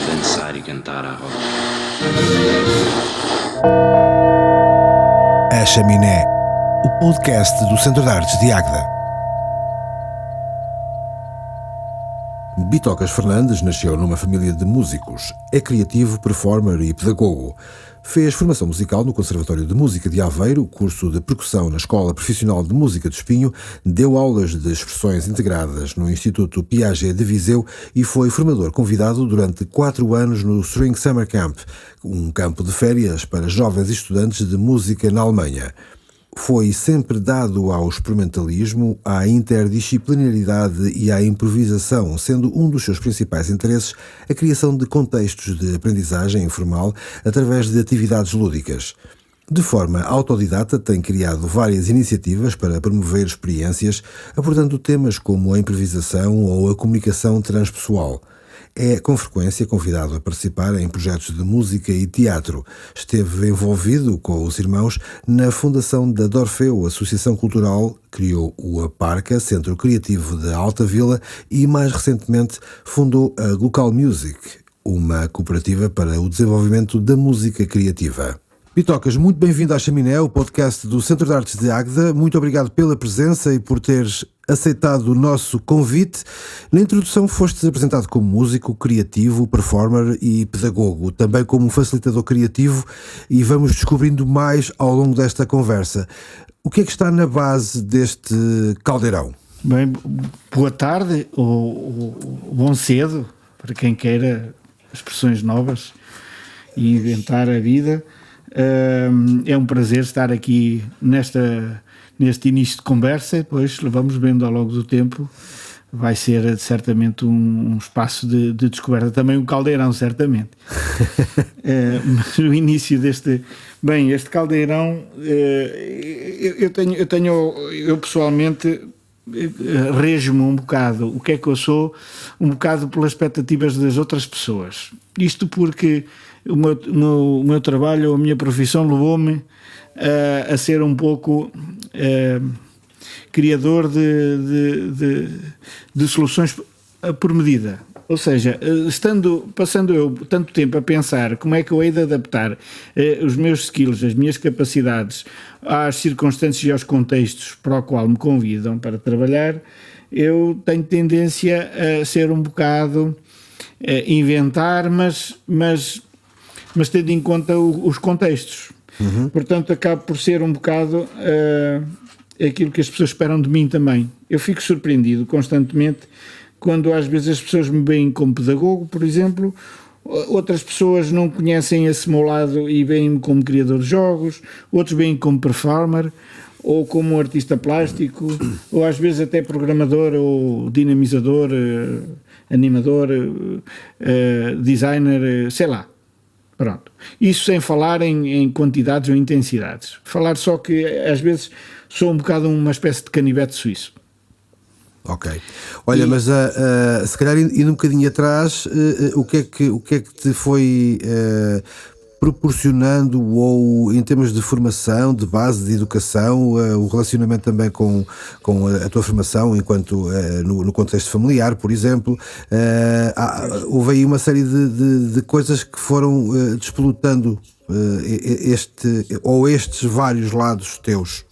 Dançar e cantar à roda. A Chaminé, o podcast do Centro de Artes de Águeda. Bitocas Fernandes nasceu numa família de músicos. É criativo, performer e pedagogo. Fez formação musical no Conservatório de Música de Aveiro, curso de percussão na Escola Profissional de Música de Espinho, deu aulas de expressões integradas no Instituto Piaget de Viseu e foi formador convidado durante 4 anos no String Summer Camp, um campo de férias para jovens estudantes de música na Alemanha. Foi sempre dado ao experimentalismo, à interdisciplinaridade e à improvisação, sendo um dos seus principais interesses a criação de contextos de aprendizagem informal através de atividades lúdicas. De forma autodidata, tem criado várias iniciativas para promover experiências, abordando temas como a improvisação ou a comunicação transpessoal. É com frequência convidado a participar em projetos de música e teatro. Esteve envolvido com os irmãos na fundação da Dorfeu, Associação Cultural, criou o Aparca, Centro Criativo de Alta Vila e, mais recentemente, fundou a Local Music, uma cooperativa para o desenvolvimento da música criativa. Bitocas, muito bem-vindo à Chaminé, o podcast do Centro de Artes de Águeda. Muito obrigado pela presença e por teres aceitado o nosso convite. Na introdução fostes apresentado como músico, criativo, performer e pedagogo, também como facilitador criativo, e vamos descobrindo mais ao longo desta conversa. O que é que está na base deste caldeirão? Bem, boa tarde ou bom cedo, para quem queira expressões novas e inventar a vida. É um prazer estar aqui neste início de conversa, depois vamos vendo ao longo do tempo. Vai ser certamente um espaço de descoberta, também um caldeirão, certamente. Mas o início deste... Bem, este caldeirão, eu pessoalmente rejo-me um bocado, o que é que eu sou, um bocado pelas expectativas das outras pessoas. Isto porque o meu trabalho, a minha profissão levou-me a ser um pouco criador de soluções por medida. Ou seja, passando eu tanto tempo a pensar como é que eu hei de adaptar os meus skills, as minhas capacidades às circunstâncias e aos contextos para o qual me convidam para trabalhar, eu tenho tendência a ser um bocado inventar, mas tendo em conta os contextos. Uhum. Portanto, acabo por ser um bocado aquilo que as pessoas esperam de mim também. Eu fico surpreendido constantemente quando às vezes as pessoas me veem como pedagogo, por exemplo, outras pessoas não conhecem esse meu lado e veem-me como criador de jogos, outros veem-me como performer, ou como artista plástico, ou às vezes até programador, ou dinamizador, animador, designer, sei lá. Pronto. Isso sem falar em quantidades ou intensidades. Falar só que às vezes sou um bocado uma espécie de canivete suíço. Ok. Olha, mas se calhar indo um bocadinho atrás, o que é que te foi proporcionando, ou em termos de formação, de base, de educação, o relacionamento também com a tua formação enquanto no contexto familiar, por exemplo, houve aí uma série de coisas que foram despolutando estes vários lados teus.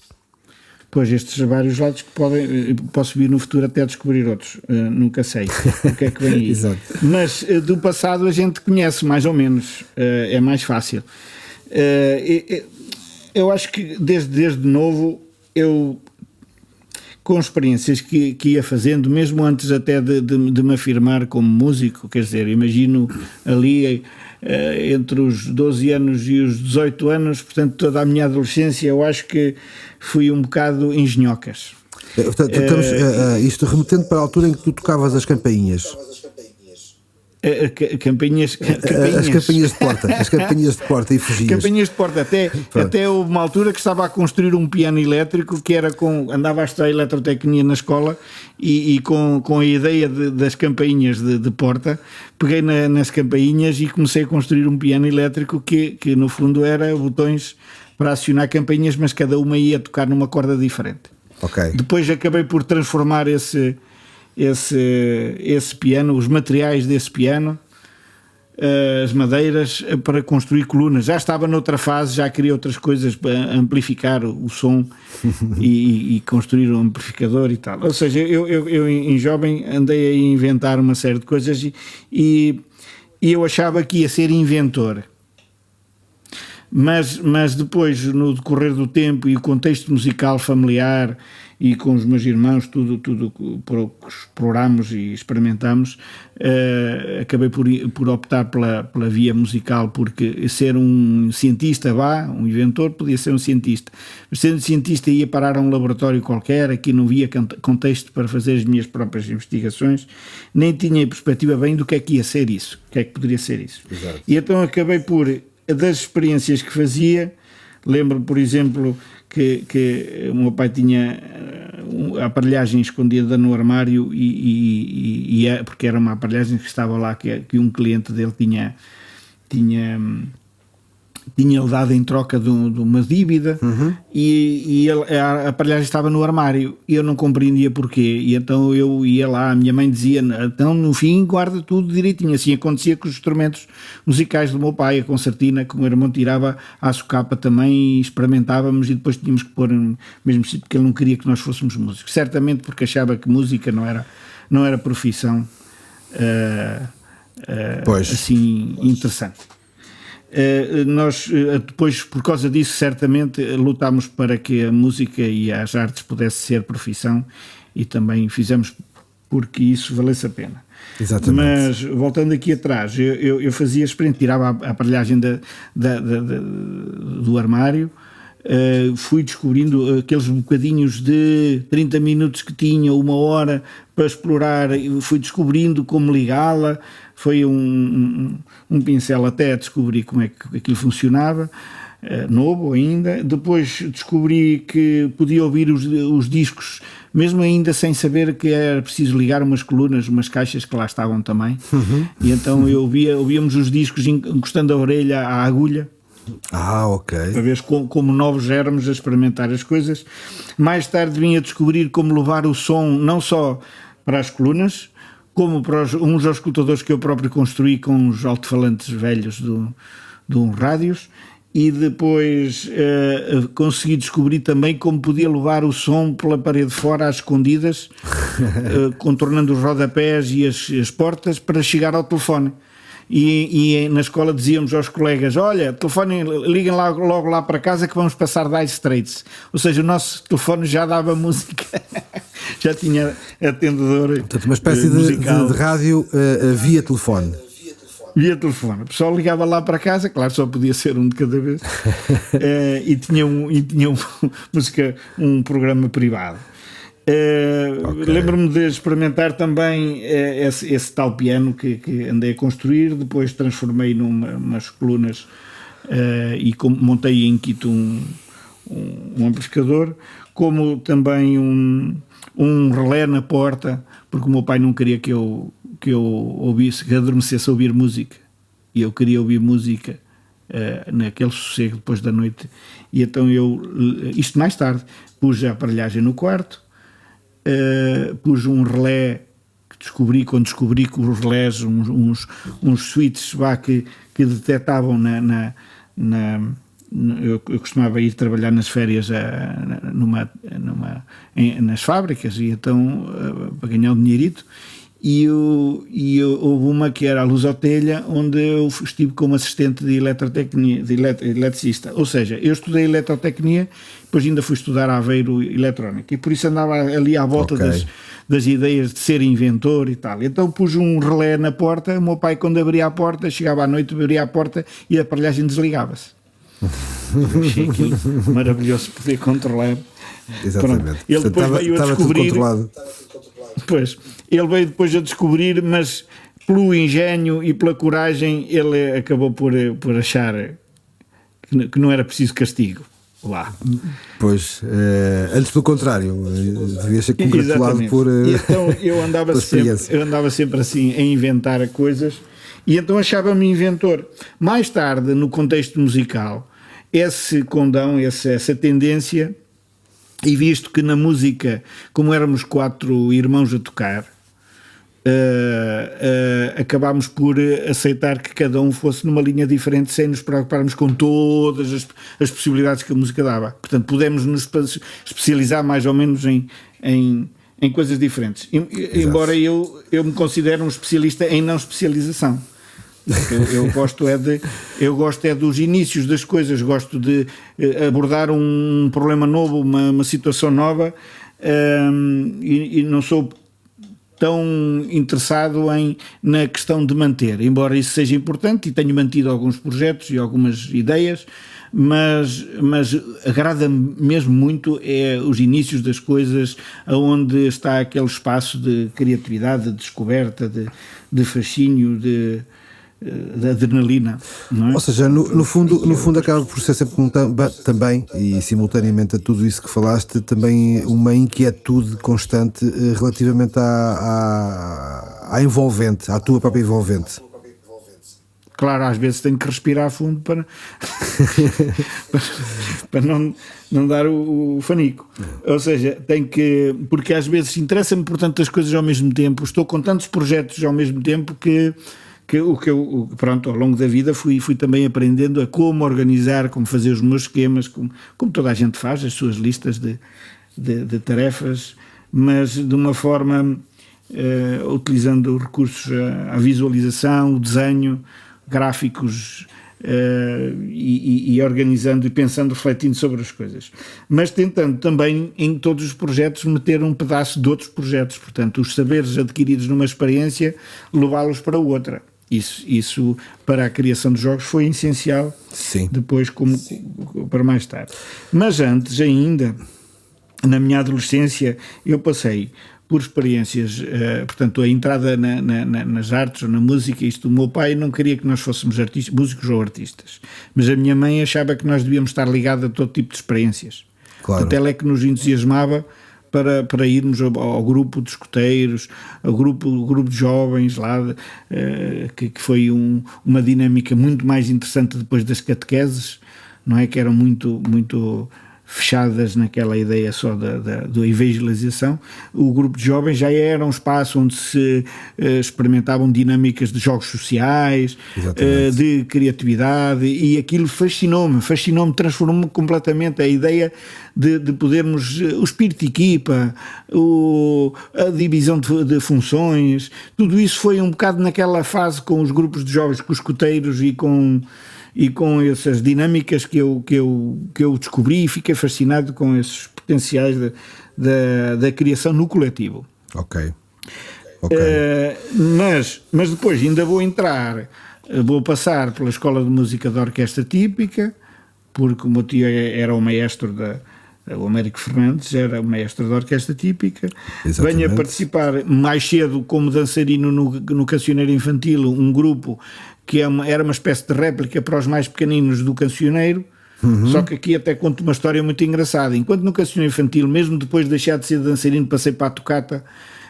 Pois, estes vários lados que posso vir no futuro até descobrir outros, nunca sei o que é que vem aí. Exato. Mas do passado a gente conhece mais ou menos, é mais fácil. Eu acho que desde novo, eu com experiências que ia fazendo, mesmo antes até de me afirmar como músico, quer dizer, imagino ali entre os 12 anos e os 18 anos, portanto toda a minha adolescência, eu acho que fui um bocado engenhocas. Portanto, estamos, isto remetendo para a altura em que tu tocavas as campainhas. Campainhas. As campainhas de porta. As campainhas de porta e fugias. Campainhas de porta. Até houve uma altura que estava a construir um piano elétrico que era andava a estudar eletrotecnia na escola e com a ideia das campainhas de porta, peguei nas campainhas e comecei a construir um piano elétrico que no fundo era botões para acionar campainhas, mas cada uma ia tocar numa corda diferente. Ok. Depois acabei por transformar esse piano, os materiais desse piano, as madeiras, para construir colunas. Já estava noutra fase, já queria outras coisas para amplificar o som e construir um amplificador e tal. Ou seja, eu em jovem andei a inventar uma série de coisas e eu achava que ia ser inventor. Mas depois, no decorrer do tempo e o contexto musical familiar e com os meus irmãos, tudo exploramos e experimentamos, acabei por optar pela via musical, porque ser um cientista, um inventor, podia ser um cientista. Mas sendo cientista ia parar a um laboratório qualquer, aqui não via contexto para fazer as minhas próprias investigações, nem tinha perspectiva bem do que é que ia ser isso, o que é que poderia ser isso. Exato. E então acabei por, das experiências que fazia, lembro, por exemplo, que o meu pai tinha a aparelhagem escondida no armário porque era uma aparelhagem que estava lá, que um cliente dele tinha lhe dado em troca de uma dívida, e a aparelhagem estava no armário e eu não compreendia porquê, e então eu ia lá, a minha mãe dizia, então no fim guarda tudo direitinho. Assim acontecia com os instrumentos musicais do meu pai, a concertina que o meu irmão tirava à socapa também, experimentávamos e depois tínhamos que pôr mesmo porque ele não queria que nós fôssemos músicos, certamente porque achava que música não era profissão assim interessante. Nós depois, por causa disso, certamente lutámos para que a música e as artes pudesse ser profissão, e também fizemos porque isso valesse a pena. Exatamente. Mas voltando aqui atrás, eu fazia experiência, tirava a aparelhagem do armário, fui descobrindo aqueles bocadinhos de 30 minutos que tinha, 1 hora para explorar, fui descobrindo como ligá-la. Foi um pincel até descobrir como é que aquilo funcionava, novo ainda. Depois descobri que podia ouvir os discos, mesmo ainda sem saber que era preciso ligar umas colunas, umas caixas que lá estavam também. E então ouvíamos os discos encostando a orelha à agulha. Ok. Para ver como novos éramos a experimentar as coisas. Mais tarde vim a descobrir como levar o som não só para as colunas, como para uns auscultadores que eu próprio construí com os alto-falantes velhos de um rádios, e depois consegui descobrir também como podia levar o som pela parede fora às escondidas, contornando os rodapés e as portas para chegar ao telefone. E na escola dizíamos aos colegas, olha, telefone, liguem logo lá para casa que vamos passar Dire Straits. Ou seja, o nosso telefone já dava música, já tinha atendedor. Portanto, uma espécie de rádio via telefone. Via telefone. O pessoal ligava lá para casa, claro, só podia ser um de cada vez, e tinha música, um programa privado. Lembro-me de experimentar também esse tal piano que andei a construir, depois transformei numas colunas e montei em Quito um amplificador, como também um relé na porta, porque o meu pai não queria que eu ouvisse, que adormecesse a ouvir música, e eu queria ouvir música naquele sossego depois da noite, e então isto mais tarde, pus a aparelhagem no quarto. Pus um relé quando descobri que os relés, uns switches que detectavam eu costumava ir trabalhar nas férias nas fábricas, e então para ganhar um dinheirito, e houve uma que era a Luz ao Telha, onde eu estive como assistente de eletrotecnia, de eletricista. Ou seja, eu estudei eletrotecnia, depois ainda fui estudar Aveiro eletrónica, e por isso andava ali à volta das ideias de ser inventor e tal. Então pus um relé na porta, o meu pai, quando abria a porta, chegava à noite, abria a porta e a aparelhagem desligava-se. Eu achei aquilo maravilhoso poder controlar. Exatamente. Pronto. Ele depois veio a descobrir. Pois, ele veio depois a descobrir, mas pelo engenho e pela coragem ele acabou por achar que não era preciso castigo lá. Pois, antes pelo contrário, devia ser congratulado por então eu andava sempre assim a inventar coisas, e então achava-me inventor. Mais tarde, no contexto musical, esse condão, essa tendência E visto que na música, como éramos 4 irmãos a tocar, acabámos por aceitar que cada um fosse numa linha diferente sem nos preocuparmos com todas as possibilidades que a música dava. Portanto, pudemos nos especializar mais ou menos em coisas diferentes. Embora eu me considere um especialista em não especialização. Eu gosto é dos inícios das coisas, gosto de abordar um problema novo, uma situação nova, e não sou tão interessado na questão de manter, embora isso seja importante, e tenho mantido alguns projetos e algumas ideias, mas agrada-me mesmo muito os inícios das coisas, onde está aquele espaço de criatividade, de descoberta, de fascínio, de adrenalina, não é? Ou seja, no fundo acaba por ser sempre também, e simultaneamente a tudo isso que falaste, também uma inquietude constante relativamente à envolvente, à tua própria envolvente. Claro, às vezes tenho que respirar fundo para não dar o fanico. Ou seja, porque às vezes interessa-me por tantas coisas ao mesmo tempo, estou com tantos projetos ao mesmo tempo que pronto, ao longo da vida fui também aprendendo a como organizar, como fazer os meus esquemas, como toda a gente faz, as suas listas de tarefas, mas de uma forma utilizando recursos à visualização, o desenho, gráficos, e organizando e pensando, refletindo sobre as coisas, mas tentando também em todos os projetos meter um pedaço de outros projetos, portanto os saberes adquiridos numa experiência, levá-los para outra. Isso para a criação de jogos foi essencial. Sim. Depois para mais tarde. Mas antes ainda, na minha adolescência, eu passei por experiências, portanto a entrada nas artes ou na música, o meu pai não queria que nós fôssemos músicos ou artistas, mas a minha mãe achava que nós devíamos estar ligados a todo tipo de experiências. Claro. Portanto, ela é que nos entusiasmava para irmos ao grupo de escuteiros, ao grupo de jovens lá, que foi uma dinâmica muito mais interessante depois das catequeses, não é? Que eram muito, muito fechadas naquela ideia só da evangelização. O grupo de jovens já era um espaço onde se experimentavam dinâmicas de jogos sociais, de criatividade, e aquilo fascinou-me, transformou-me completamente a ideia de podermos, o espírito de equipa, a divisão de funções, tudo isso foi um bocado naquela fase com os grupos de jovens, com os escuteiros e com essas dinâmicas que eu descobri, e fiquei fascinado com esses potenciais da criação no coletivo. Ok. Mas depois ainda vou passar pela Escola de Música da Orquestra Típica, porque o meu tio era o maestro o Américo Fernandes era o maestro da Orquestra Típica. Exatamente. Venho a participar mais cedo como dançarino no Cancioneiro Infantil, um grupo que era uma espécie de réplica para os mais pequeninos do Cancioneiro. Só que aqui até conto uma história muito engraçada. Enquanto no Cancioneiro Infantil, mesmo depois de deixar de ser dançarino, passei para a tocata,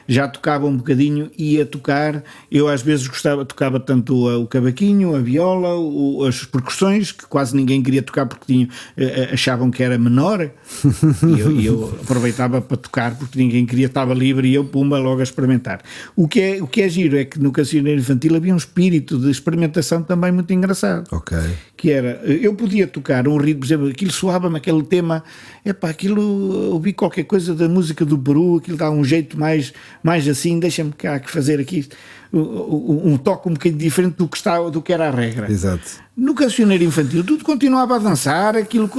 já tocava um bocadinho, ia tocar. Eu às vezes tocava tanto o cavaquinho, a viola, as percussões, que quase ninguém queria tocar porque achavam que era menor, e eu aproveitava para tocar porque ninguém queria, estava livre, e eu pumba logo a experimentar. O que é giro é que no Cancioneiro Infantil havia um espírito de experimentação também muito engraçado. Ok. Que era, eu podia tocar um ritmo, por exemplo, aquilo soava-me, aquele tema, aquilo, ouvi qualquer coisa da música do Peru, aquilo dá um jeito mais assim, deixa-me cá que fazer aqui um toque um bocadinho diferente do que era a regra. Exato. No Cancioneiro Infantil tudo continuava a dançar, aquilo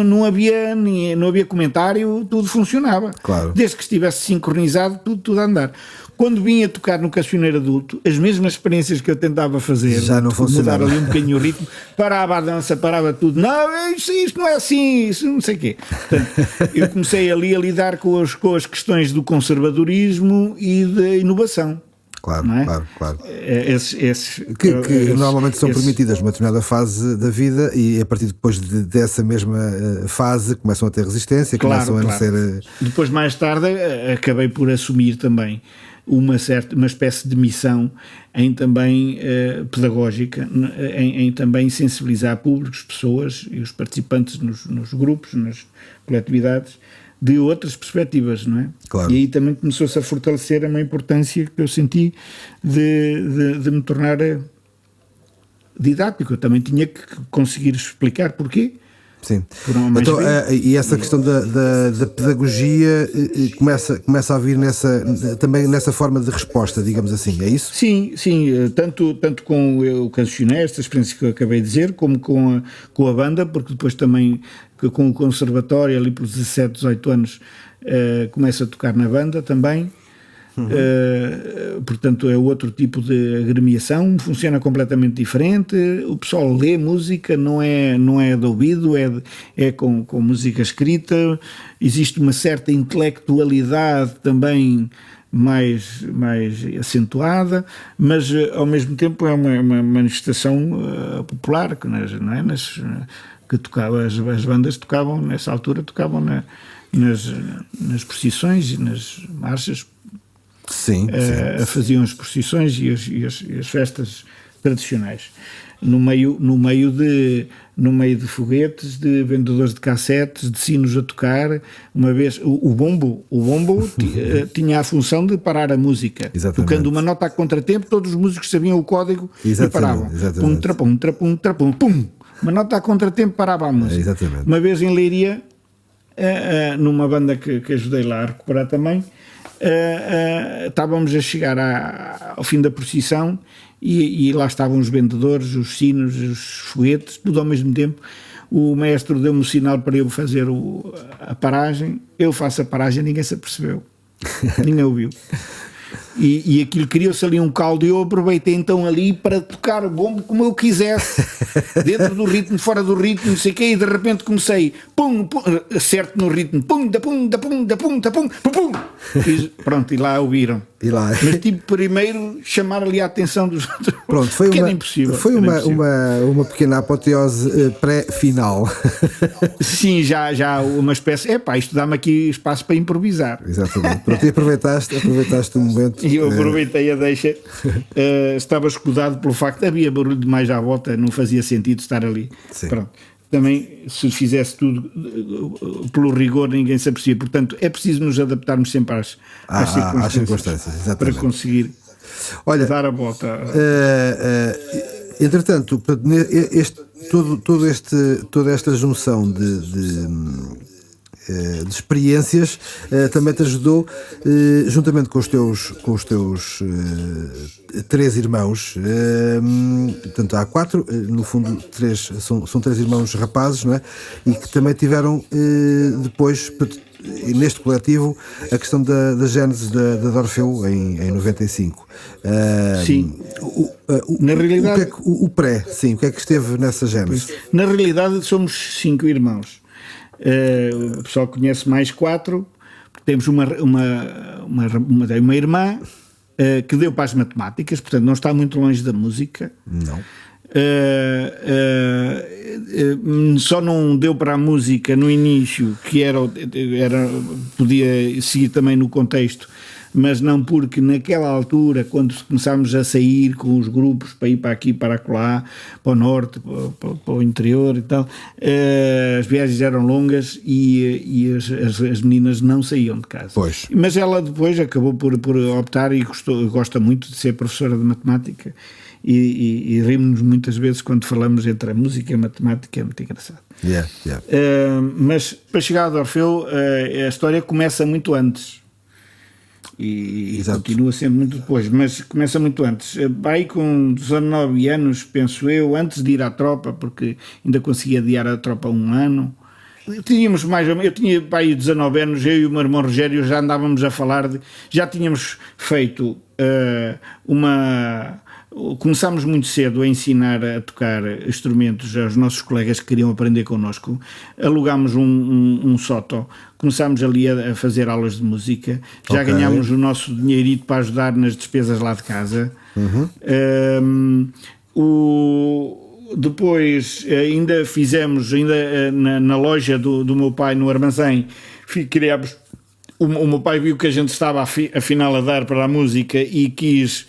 não havia comentário, tudo funcionava. Claro. Desde que estivesse sincronizado, tudo a andar. Quando vinha tocar no Cancioneiro Adulto, as mesmas experiências que eu tentava fazer, já não funcionava. Mudar ali um bocadinho o ritmo, parava a dança, parava tudo. Não, isto não é assim, isso não sei o quê. Portanto, eu comecei ali a lidar com as questões do conservadorismo e da inovação. Claro, não é? claro. Que normalmente são permitidas numa determinada fase da vida, e a partir depois dessa mesma fase começam a ter resistência, começam a não ser... Depois, mais tarde, acabei por assumir também uma espécie de missão em também pedagógica, em também sensibilizar públicos, pessoas e os participantes nos grupos, nas coletividades, de outras perspectivas, não é? Claro. E aí também começou-se a fortalecer uma importância que eu senti de me tornar didático. Eu também tinha que conseguir explicar porquê. Sim. Então, e essa questão da pedagogia começa a vir também nessa forma de resposta, digamos assim, é isso? Sim, tanto com o cancioneiro, esta experiência que eu acabei de dizer, como com a banda, porque depois também com o conservatório, ali pelos 17, 18 anos, começo a tocar na banda também. Portanto, é outro tipo de agremiação, funciona completamente diferente. O pessoal lê música, não é de ouvido, é com música escrita. Existe uma certa intelectualidade também mais acentuada, mas ao mesmo tempo é uma manifestação popular, que não é? Que tocava, as bandas tocavam nessa altura, tocavam nas procissões e nas marchas. Sim. Faziam as procissões e as festas tradicionais no meio de foguetes, de vendedores de cassetes, de sinos a tocar. Uma vez o bombo tinha a função de parar a música. Exatamente. Tocando uma nota a contratempo, todos os músicos sabiam o código. Exatamente. E paravam. Exatamente. Pum, trapum, trapum, trapum, pum. Uma nota a contratempo, parava a música. Exatamente. Uma vez em Leiria, numa banda que ajudei lá a recuperar também, estávamos a chegar ao fim da procissão e lá estavam os vendedores, os sinos, os foguetes, tudo ao mesmo tempo. O maestro deu-me um sinal para eu fazer a paragem. Eu faço a paragem, ninguém se apercebeu, ninguém ouviu. E aquilo criou-se ali um caldo e eu aproveitei então ali para tocar o bombo como eu quisesse, dentro do ritmo, fora do ritmo, não sei o quê, e de repente comecei, pum, certo no ritmo, pum, da pum, da pum, da pum, da pum, pum, pum. E pronto, e lá ouviram. Mas tive primeiro chamar ali a atenção dos outros. Pronto, foi era impossível. Foi uma pequena apoteose pré-final. Sim, já uma espécie. Isto dá-me aqui espaço para improvisar. Exatamente. Pronto, e aproveitaste o momento. E eu aproveitei a deixa. Estava escudado pelo facto de havia barulho demais à volta, não fazia sentido estar ali. Sim. Pronto. Também, se fizesse tudo pelo rigor, ninguém se aprecia. Portanto, é preciso nos adaptarmos sempre às circunstâncias para conseguir dar a volta. Entretanto, toda esta junção de experiências também te ajudou, juntamente com os teus 3 irmãos, portanto há 4, no fundo são 3 irmãos rapazes, não é? E que também tiveram depois, neste coletivo, a questão da gênese da Orfeu em 95. Sim. Na realidade, o pré, sim, o que é que esteve nessa gênese? Na realidade somos 5 irmãos. O pessoal conhece mais 4. Temos uma irmã que deu para as matemáticas, portanto não está muito longe da música. Não. Só não deu para a música no início, que podia seguir também no contexto, mas não porque naquela altura, quando começámos a sair com os grupos para ir para aqui, para acolá, para o norte, para o interior e tal, as viagens eram longas e as meninas não saíam de casa. Pois. Mas ela depois acabou por optar e gosta muito de ser professora de matemática e rimos-nos muitas vezes quando falamos entre a música e a matemática, é muito engraçado. Yeah. Mas para chegar a Orfeu, a história começa muito antes. E continua sempre muito depois, mas começa muito antes. Vai com 19 anos, penso eu, antes de ir à tropa, porque ainda conseguia adiar a tropa 1 ano. Tínhamos mais ou menos, eu tinha pai 19 anos, eu e o meu irmão Rogério já andávamos a falar já tínhamos feito começámos muito cedo a ensinar a tocar instrumentos aos nossos colegas que queriam aprender connosco. Alugámos um sótão, começámos ali a fazer aulas de música, já ganhámos o nosso dinheirito para ajudar nas despesas lá de casa. Depois ainda fizemos, na loja do meu pai, no armazém, criámos. O meu pai viu que a gente estava afinal a dar para a música e quis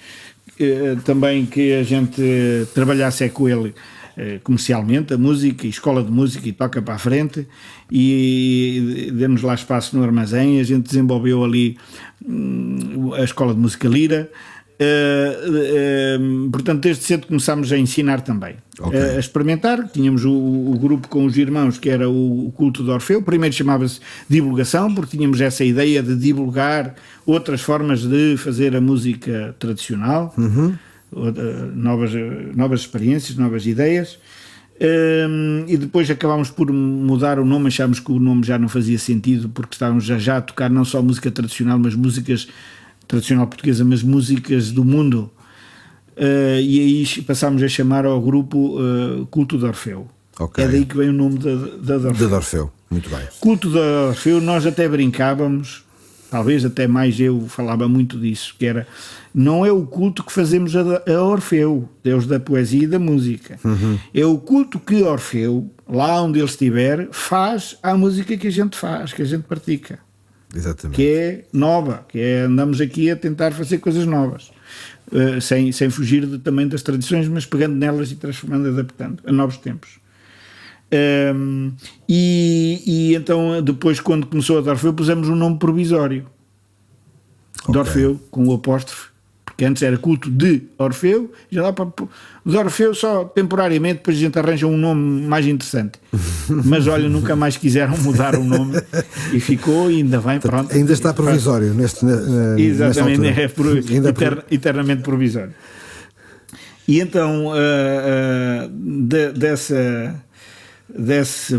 também que a gente trabalhasse com ele comercialmente a música, e escola de música, e toca para a frente, e demos lá espaço no armazém. A gente desenvolveu ali a escola de música Lira. Portanto, desde cedo começámos a ensinar também, a experimentar. Tínhamos o grupo com os irmãos, que era o culto de Orfeu. Primeiro chamava-se divulgação, porque tínhamos essa ideia de divulgar outras formas de fazer a música tradicional, novas experiências, novas ideias. E depois acabámos por mudar o nome. Achámos que o nome já não fazia sentido, porque estávamos já a tocar não só música tradicional, mas músicas tradicional portuguesa, mas músicas do mundo, e aí passámos a chamar ao grupo Culto de Orfeu. É daí que vem o nome da Orfeu. Muito bem. Culto de Orfeu. Nós até brincávamos, talvez até mais eu falava muito disso, que era, não é o culto que fazemos a Orfeu, Deus da poesia e da música, é o culto que Orfeu, lá onde ele estiver, faz à música que a gente faz, que a gente pratica. Exatamente. Que é nova, andamos aqui a tentar fazer coisas novas, sem fugir também das tradições, mas pegando nelas e transformando, adaptando a novos tempos. E então, depois, quando começou a de Orfeu, pusemos um nome provisório, de Orfeu, com o apóstrofe, porque antes era culto de Orfeu, já dá para de Orfeu só temporariamente, depois a gente arranja um nome mais interessante. Mas olha, nunca mais quiseram mudar o nome e ficou, e ainda bem, pronto. Ainda está provisório exatamente, eternamente provisório. E então,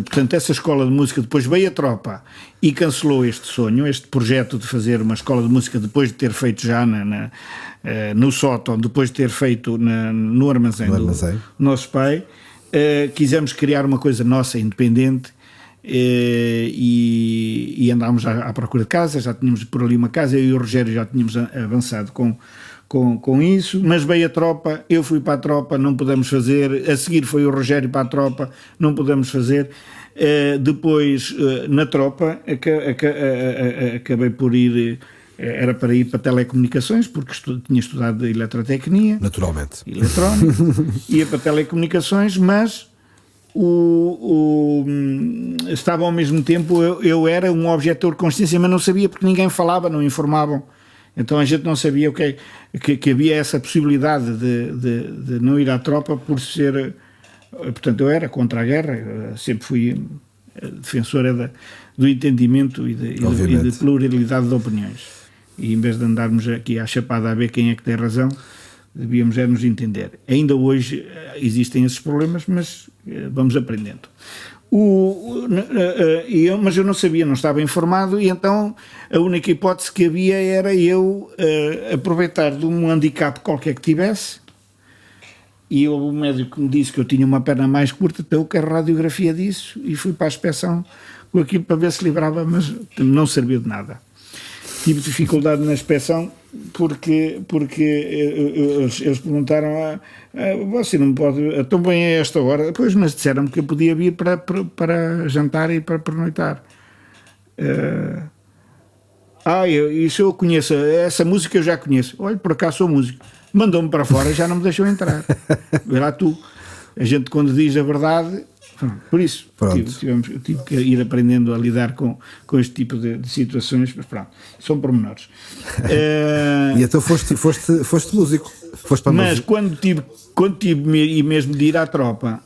portanto, essa escola de música, depois veio a tropa e cancelou este sonho, este projeto de fazer uma escola de música, depois de ter feito já no sótão, depois de ter feito no armazém do nosso pai. Quisemos criar uma coisa nossa, independente, e andámos à procura de casa. Já tínhamos por ali uma casa, eu e o Rogério já tínhamos avançado com isso, mas veio a tropa, eu fui para a tropa, não pudemos fazer. A seguir foi o Rogério para a tropa, não pudemos fazer. Depois, na tropa, acabei por ir, era para ir para telecomunicações, porque tinha estudado eletrotecnia, naturalmente, eletrónica, ia para telecomunicações, mas estava ao mesmo tempo, eu era um objetor de consciência, mas não sabia, porque ninguém falava, não informavam. Então a gente não sabia que havia essa possibilidade de não ir à tropa por ser. Portanto, eu era contra a guerra, sempre fui defensora do entendimento e de pluralidade de opiniões. E em vez de andarmos aqui à chapada a ver quem é que tem razão, devíamos nos entender. Ainda hoje existem esses problemas, mas vamos aprendendo. Mas eu não sabia, não estava informado, e então a única hipótese que havia era eu aproveitar de um handicap qualquer que tivesse, e o médico me disse que eu tinha uma perna mais curta, então eu quero radiografia disso, e fui para a inspeção com aquilo para ver se livrava, mas não serviu de nada. Tive dificuldade na inspeção porque eles perguntaram: você não pode, tão bem a esta hora? Depois, mas disseram-me que eu podia vir para jantar e para pernoitar. Isso eu conheço, essa música eu já conheço. Olha, por acaso sou músico. Mandou-me para fora, já não me deixou entrar. Vê lá tu, a gente quando diz a verdade. Por isso, tive que ir aprendendo a lidar com este tipo de situações, mas pronto, são pormenores. E então foste músico? Foste para mas quando tive mesmo de ir à tropa,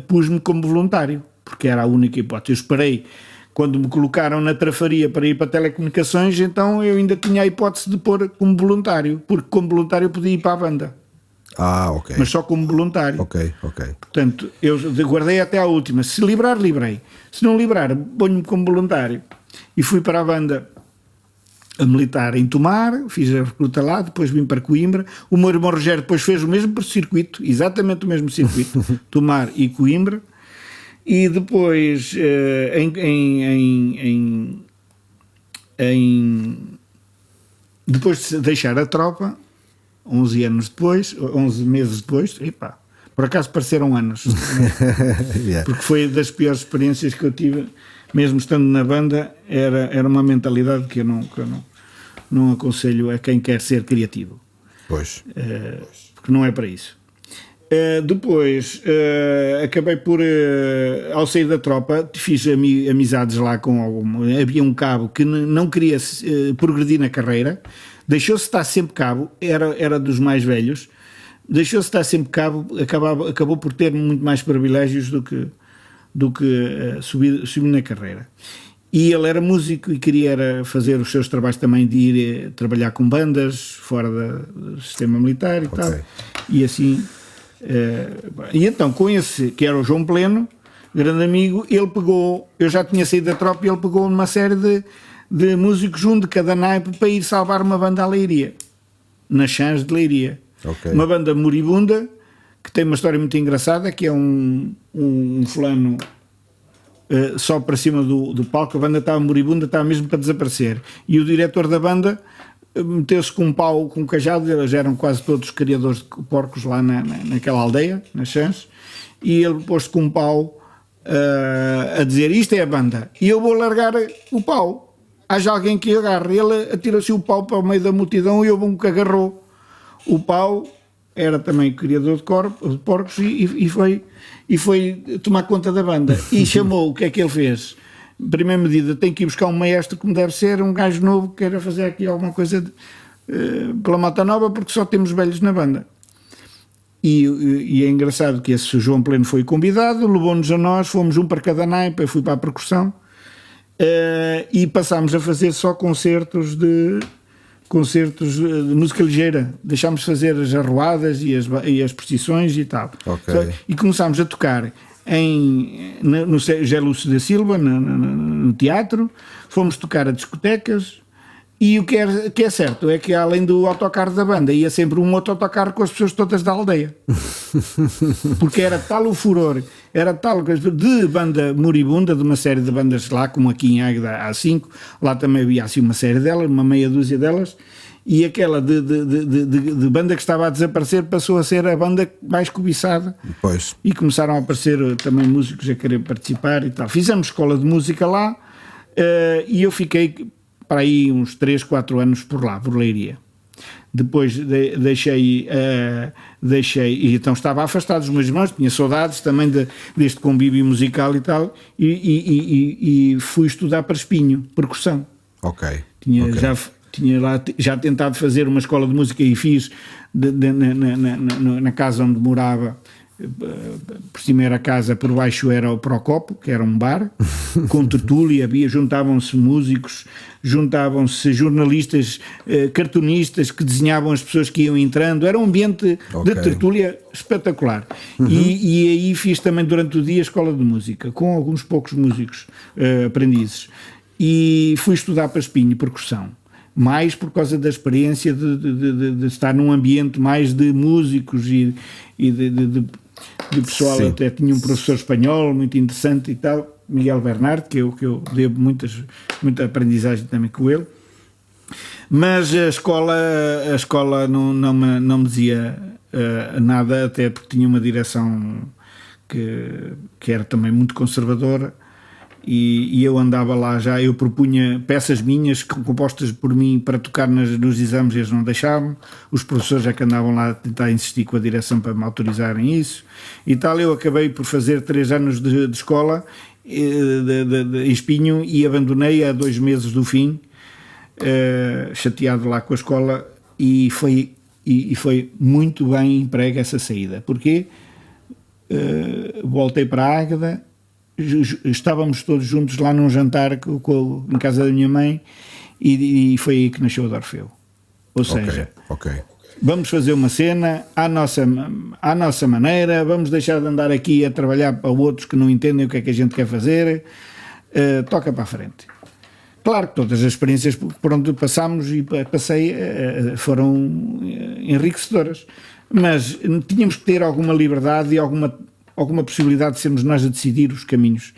pus-me como voluntário, porque era a única hipótese. Eu esperei, quando me colocaram na trafaria para ir para telecomunicações, então eu ainda tinha a hipótese de pôr como voluntário, porque como voluntário eu podia ir para a banda. Ok. Mas só como voluntário. Ok. Portanto, eu guardei até à última. Se livrar, livrei. Se não livrar, ponho-me como voluntário. E fui para a banda a militar em Tomar, fiz a recruta lá, depois vim para Coimbra. O meu irmão Rogério depois fez o mesmo circuito, exatamente o mesmo circuito, Tomar e Coimbra. E depois, depois de deixar a tropa, 11 meses depois, por acaso pareceram anos, porque foi das piores experiências que eu tive, mesmo estando na banda. Era uma mentalidade que eu não aconselho a quem quer ser criativo, porque não é para isso. Depois acabei por, ao sair da tropa, fiz amizades lá com havia um cabo que não queria progredir na carreira, deixou-se estar sempre cabo, era dos mais velhos, deixou-se estar sempre cabo, acabou por ter muito mais privilégios do que subir na carreira. E ele era músico e queria fazer os seus trabalhos também de ir trabalhar com bandas fora do sistema militar e tal, e assim... e então com esse que era o João Pleno, grande amigo, ele pegou, eu já tinha saído da tropa e ele pegou numa série de músicos, um de cada naipe, para ir salvar uma banda à Leiria, na Chãs de Leiria, uma banda moribunda que tem uma história muito engraçada, que é um fulano só para cima do palco, a banda estava moribunda, estava mesmo para desaparecer, e o diretor da banda meteu-se com um pau, com um cajado, eles eram quase todos criadores de porcos lá naquela aldeia, nas Chãs, e ele pôs-se com um pau a dizer: isto é a banda, e eu vou largar o pau, haja alguém que agarre. Ele atirou-se o pau para o meio da multidão e houve um que agarrou o pau, era também criador de porcos, e foi tomar conta da banda, e chamou, o que é que ele fez? Primeira medida, tem que ir buscar um maestro como deve ser, um gajo novo que queira fazer aqui alguma coisa pela Mata Nova, porque só temos velhos na banda. E é engraçado que esse João Pleno foi convidado, levou-nos a nós, fomos um para cada naipe, eu fui para a percussão, e passámos a fazer só concertos de música ligeira, deixámos de fazer as arruadas e as procissões e tal. E começámos a tocar no José Lúcio da Silva, no teatro, fomos tocar a discotecas, e o que é certo é que além do autocarro da banda ia sempre um outro autocarro com as pessoas todas da aldeia, porque era tal o furor, era tal de banda moribunda, de uma série de bandas lá, como aqui em Águeda há 5, lá também havia assim uma série delas, uma meia dúzia delas, e aquela de banda que estava a desaparecer passou a ser a banda mais cobiçada. Pois. E começaram a aparecer também músicos a querer participar e tal. Fizemos escola de música lá, e eu fiquei para aí uns 3, 4 anos por lá, por Leiria. Depois deixei, e então estava afastado dos meus irmãos, tinha saudades também deste convívio musical e tal, e fui estudar para Espinho, percussão. Tinha lá já tentado fazer uma escola de música e fiz na casa onde morava. Por cima era a casa, por baixo era o Procopo, que era um bar com tertúlia, juntavam-se músicos, juntavam-se jornalistas, cartunistas que desenhavam as pessoas que iam entrando, era um ambiente de tertúlia espetacular. E aí fiz também durante o dia a escola de música com alguns poucos músicos aprendizes, e fui estudar para Espinho, percussão, mais por causa da experiência de estar num ambiente mais de músicos e de pessoal. Sim. Até tinha um professor espanhol muito interessante e tal, Miguel Bernardo, que eu devo muita aprendizagem também com ele, mas a escola não me dizia nada, até porque tinha uma direção que era também muito conservadora. E eu andava lá já, eu propunha peças minhas compostas por mim para tocar nos exames, e eles não deixavam, os professores já que andavam lá a tentar insistir com a direção para me autorizarem isso e tal. Eu acabei por fazer 3 anos de escola de Espinho, e abandonei a 2 meses do fim, chateado lá com a escola, e foi muito bem emprego essa saída, porque voltei para a Águeda. Estávamos todos juntos lá num jantar em casa da minha mãe, e foi aí que nasceu o Orfeu. Ou seja, vamos fazer uma cena à nossa maneira, vamos deixar de andar aqui a trabalhar para outros que não entendem o que é que a gente quer fazer, toca para a frente. Claro que todas as experiências por onde passámos e passei foram enriquecedoras, mas tínhamos que ter alguma liberdade e alguma possibilidade de sermos nós a decidir os caminhos,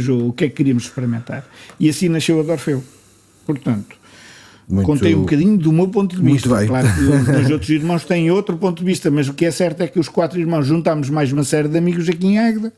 ou o que é que queríamos experimentar. E assim nasceu a Orfeu. Portanto, contei um bocadinho do meu ponto de vista. Claro que os outros irmãos têm outro ponto de vista, mas o que é certo é que os 4 irmãos juntámos mais uma série de amigos aqui em Águeda,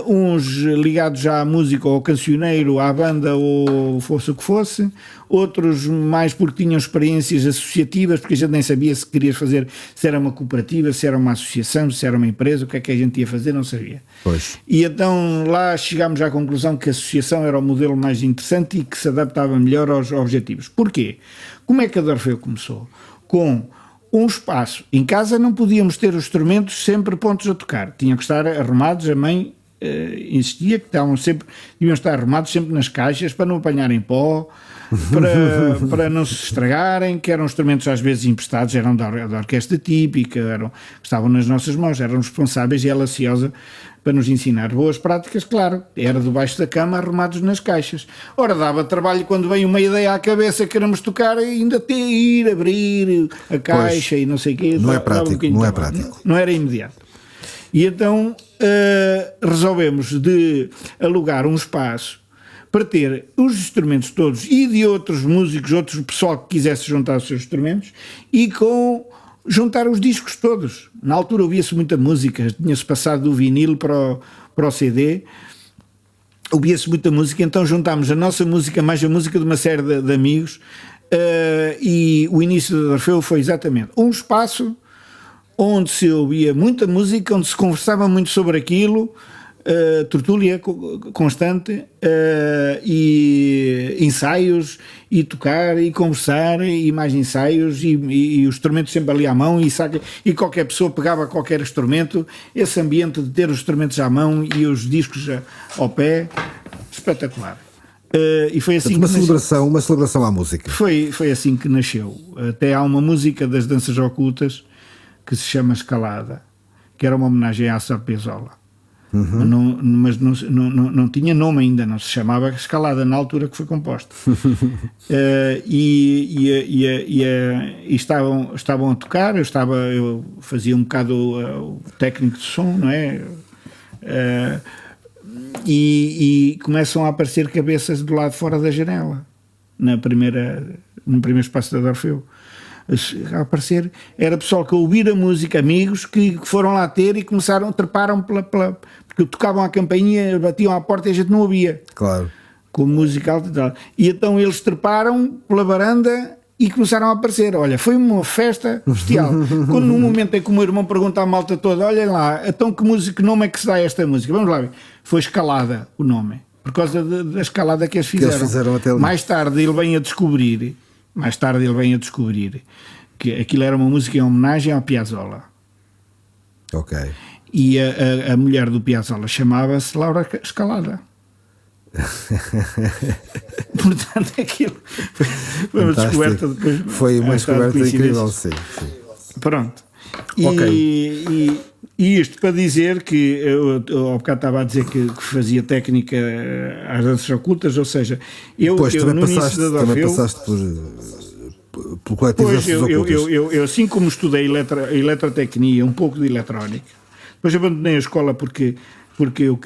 uns ligados já à música, ou ao cancioneiro, à banda, ou fosse o que fosse, outros mais porque tinham experiências associativas, porque a gente nem sabia se queria fazer, se era uma cooperativa, se era uma associação, se era uma empresa, o que é que a gente ia fazer, não sabia. Pois. E então lá chegámos à conclusão que a associação era o modelo mais interessante e que se adaptava melhor aos objetivos. Porquê? Como é que a Dorfeu começou? Com um espaço. Em casa não podíamos ter os instrumentos sempre prontos a tocar. Tinham que estar arrumados. A mãe insistia que deviam estar arrumados sempre nas caixas para não apanharem pó, para não se estragarem, que eram instrumentos às vezes emprestados, eram da orquestra típica, estavam nas nossas mãos, eram responsáveis, e ela ansiosa para nos ensinar boas práticas, claro, era debaixo da cama, arrumados nas caixas. Ora, dava trabalho quando veio uma ideia à cabeça, queremos tocar, e ainda ter ir, abrir a caixa, pois, e não sei o quê. Não é prático, não é prático. Não era imediato. E então resolvemos de alugar um espaço para ter os instrumentos todos e de outros músicos, outro pessoal que quisesse juntar os seus instrumentos, e juntar os discos todos. Na altura ouvia-se muita música, tinha-se passado do vinil para o CD, ouvia-se muita música, então juntámos a nossa música mais a música de uma série de amigos, e o início da Dorfeu foi exatamente um espaço onde se ouvia muita música, onde se conversava muito sobre aquilo, tertúlia constante, e ensaios, e tocar, e conversar, e mais ensaios, e os instrumentos sempre ali à mão, e qualquer pessoa pegava qualquer instrumento, esse ambiente de ter os instrumentos à mão e os discos ao pé, espetacular. E foi assim uma celebração à música. Foi assim que nasceu. Até há uma música das Danças Ocultas que se chama Escalada, que era uma homenagem à Astor Piazzolla. Mas não tinha nome ainda, não se chamava Escalada na altura que foi composta. Estavam a tocar, eu fazia um bocado o técnico de som, não é? E começam a aparecer cabeças do lado de fora da janela, no primeiro espaço da Dorfeu. A aparecer, era pessoal que ouvir a música, amigos que foram lá ter e começaram, treparam porque tocavam a campainha, batiam à porta e a gente não ouvia. Claro. Com música alta e tal. E então eles treparam pela varanda e começaram a aparecer. Olha, foi uma festa bestial. Quando num momento em que o meu irmão pergunta à malta toda, olhem lá, então que nome é que se dá a esta música? Vamos lá ver. Foi Escalada o nome, por causa da escalada que eles fizeram. Até ali. Mais tarde ele vem a descobrir que aquilo era uma música em homenagem ao Piazzolla. Ok. E a mulher do Piazzolla chamava-se Laura Escalada. Portanto, aquilo foi uma descoberta depois. Foi uma descoberta incrível, sim. Pronto. Ok. E isto para dizer que eu ao bocado estava a dizer que fazia técnica às danças ocultas, ou seja, eu também no início da Dorfeu, passaste pelo coletivo de danças ocultas. Eu assim como estudei eletrotecnia, um pouco de eletrónica, depois abandonei a escola porque eu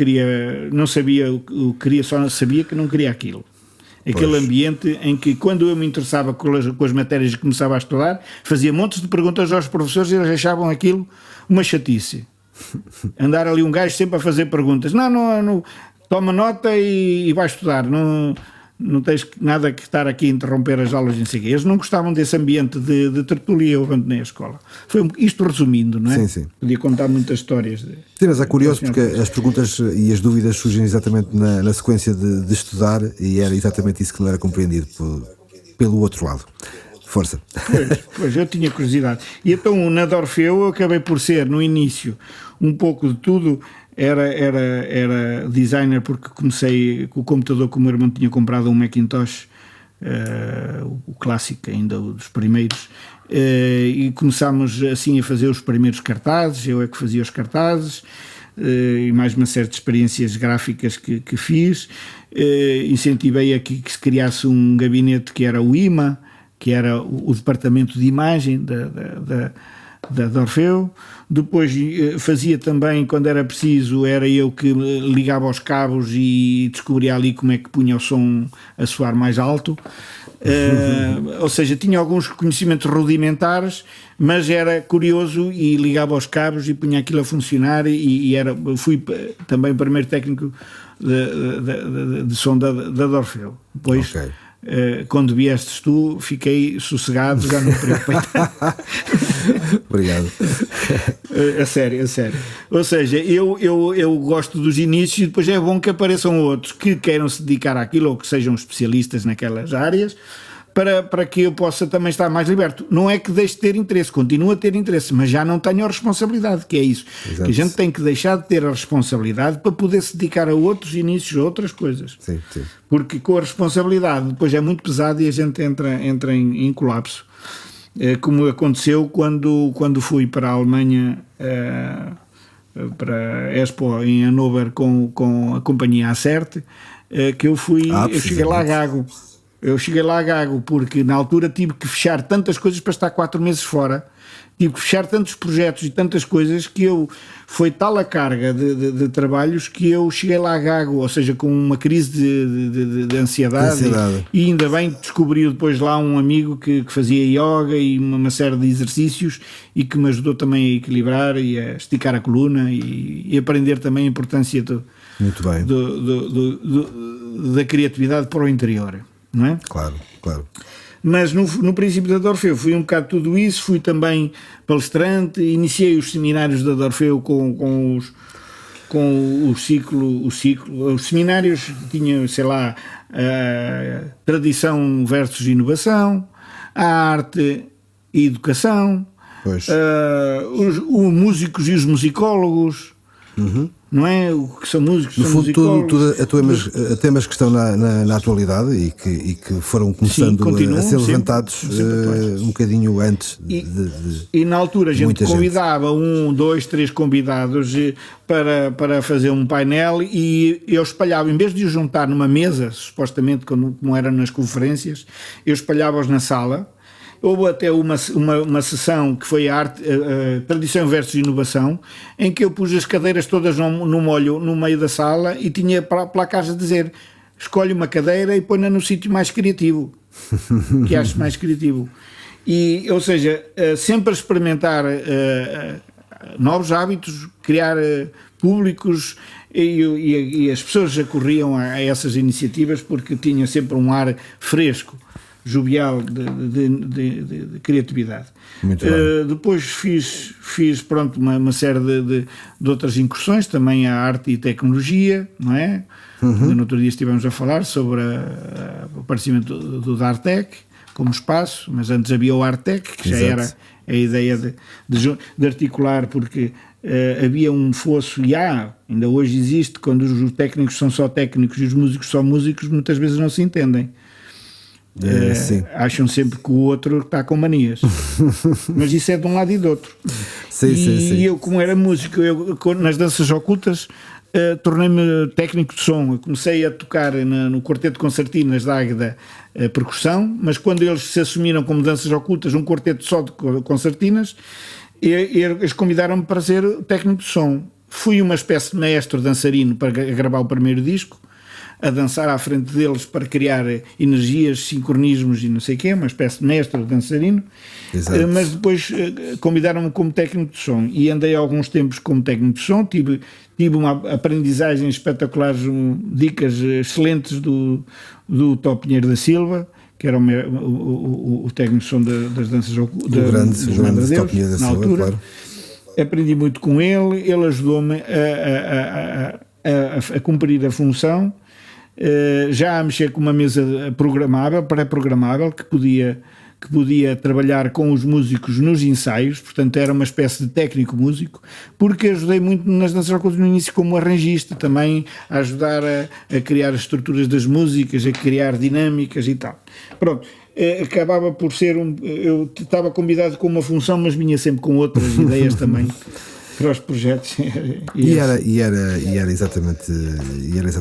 não sabia o que queria, só sabia que não queria aquilo. Aquele ambiente em que, quando eu me interessava com as matérias e começava a estudar, fazia montes de perguntas aos professores e eles achavam aquilo uma chatice. Andar ali um gajo sempre a fazer perguntas. Não, toma nota e vai estudar. Não tens nada que estar aqui a interromper as aulas em seguida. Eles não gostavam desse ambiente de tertulia, eu abandonei a escola. Foi isto resumindo, não é? Sim. Podia contar muitas histórias. Sim, mas é curioso porque as perguntas e as dúvidas surgem exatamente na sequência de estudar, e era exatamente isso que não era compreendido pelo outro lado. Força. Pois, eu tinha curiosidade. E então, na Dorfeu, eu acabei por ser, no início, um pouco de tudo. Era designer porque comecei com o computador que o meu irmão tinha comprado, um Macintosh, o clássico ainda, dos primeiros, e começámos assim a fazer os primeiros cartazes. Eu é que fazia os cartazes, e mais uma série de experiências gráficas que fiz. Incentivei a que se criasse um gabinete que era o IMA, que era o departamento de imagem da Orfeu. Depois fazia também, quando era preciso, era eu que ligava aos cabos e descobria ali como é que punha o som a soar mais alto. Ou seja, tinha alguns conhecimentos rudimentares, mas era curioso e ligava aos cabos e punha aquilo a funcionar fui também o primeiro técnico de som da Orfeu. Depois, quando viestes tu, fiquei sossegado, já não me preocupei. Obrigado. A sério. Ou seja, eu gosto dos inícios e depois é bom que apareçam outros que queiram se dedicar àquilo ou que sejam especialistas naquelas áreas para que eu possa também estar mais liberto. Não é que deixe de ter interesse, continuo a ter interesse, mas já não tenho a responsabilidade, que é isso. Exato. Que a gente tem que deixar de ter a responsabilidade para poder se dedicar a outros inícios, a outras coisas. Sim. Porque com a responsabilidade depois é muito pesado e a gente entra em colapso. Como aconteceu quando fui para a Alemanha, para a Expo em Hannover com a companhia Acerte, que eu cheguei lá gago. Eu cheguei lá gago porque na altura tive que fechar tantas coisas para estar 4 meses fora, tive que fechar tantos projetos e tantas coisas que foi tal a carga de trabalhos que eu cheguei lá gago, ou seja, com uma crise de ansiedade. E ainda bem que descobri depois lá um amigo que fazia yoga e uma série de exercícios e que me ajudou também a equilibrar e a esticar a coluna e aprender também a importância Muito bem. da criatividade para o interior. Não é? Claro. Mas no princípio da Orfeu fui um bocado tudo isso, fui também palestrante, iniciei os seminários da Orfeu com o ciclo, os seminários tinham, sei lá, tradição versus inovação, a arte e educação, os músicos e os musicólogos. Não é? O que são músicos, no são fundo, musicólogos. tudo temas que estão na atualidade e que foram começando a ser levantados sempre um bocadinho antes e na altura a gente convidava 1, 2, 3 convidados para fazer um painel e eu espalhava, em vez de os juntar numa mesa, supostamente como era nas conferências, eu espalhava-os na sala. Houve até uma sessão que foi a arte, tradição versus inovação, em que eu pus as cadeiras todas no molho no meio da sala e tinha placares a dizer: escolhe uma cadeira e põe-na no sítio mais criativo, que aches mais criativo. E, ou seja, sempre a experimentar novos hábitos, criar públicos, e as pessoas acorriam a essas iniciativas porque tinham sempre um ar fresco, jovial de criatividade. Depois fiz pronto, uma série de outras incursões, também a arte e tecnologia, não é? No outro dia estivemos a falar sobre o aparecimento do Dartec como espaço, mas antes havia o Artec, que já era a ideia de articular, porque havia um fosso, e ainda hoje existe, quando os técnicos são só técnicos e os músicos são músicos, muitas vezes não se entendem. Acham sempre que o outro está com manias, mas isso é de um lado e do outro. Sim. Eu, como era músico, nas danças ocultas tornei-me técnico de som. Eu comecei a tocar no quarteto de concertinas da Águeda percussão, mas quando eles se assumiram como danças ocultas, um quarteto só de concertinas, eles convidaram-me para ser técnico de som. Fui uma espécie de maestro dançarino para gravar o primeiro disco, a dançar à frente deles para criar energias, sincronismos e não sei o quê, uma espécie de mestre dançarino. Mas depois convidaram-me como técnico de som e andei alguns tempos como técnico de som, tive uma aprendizagem espetacular, dicas excelentes do Tó Pinheiro da Silva, que era o técnico de som das danças ocultas, grande Tó Pinheiro da Silva, altura. Claro. Aprendi muito com ele ajudou-me a cumprir a função. Já a mexer com uma mesa pré-programável que podia trabalhar com os músicos nos ensaios, portanto era uma espécie de técnico músico, porque ajudei muito nas danças ocultas no início como arranjista, também a ajudar a criar as estruturas das músicas, a criar dinâmicas e tal. Pronto, acabava por ser eu estava convidado com uma função, mas vinha sempre com outras ideias também para os projetos. E era exatamente.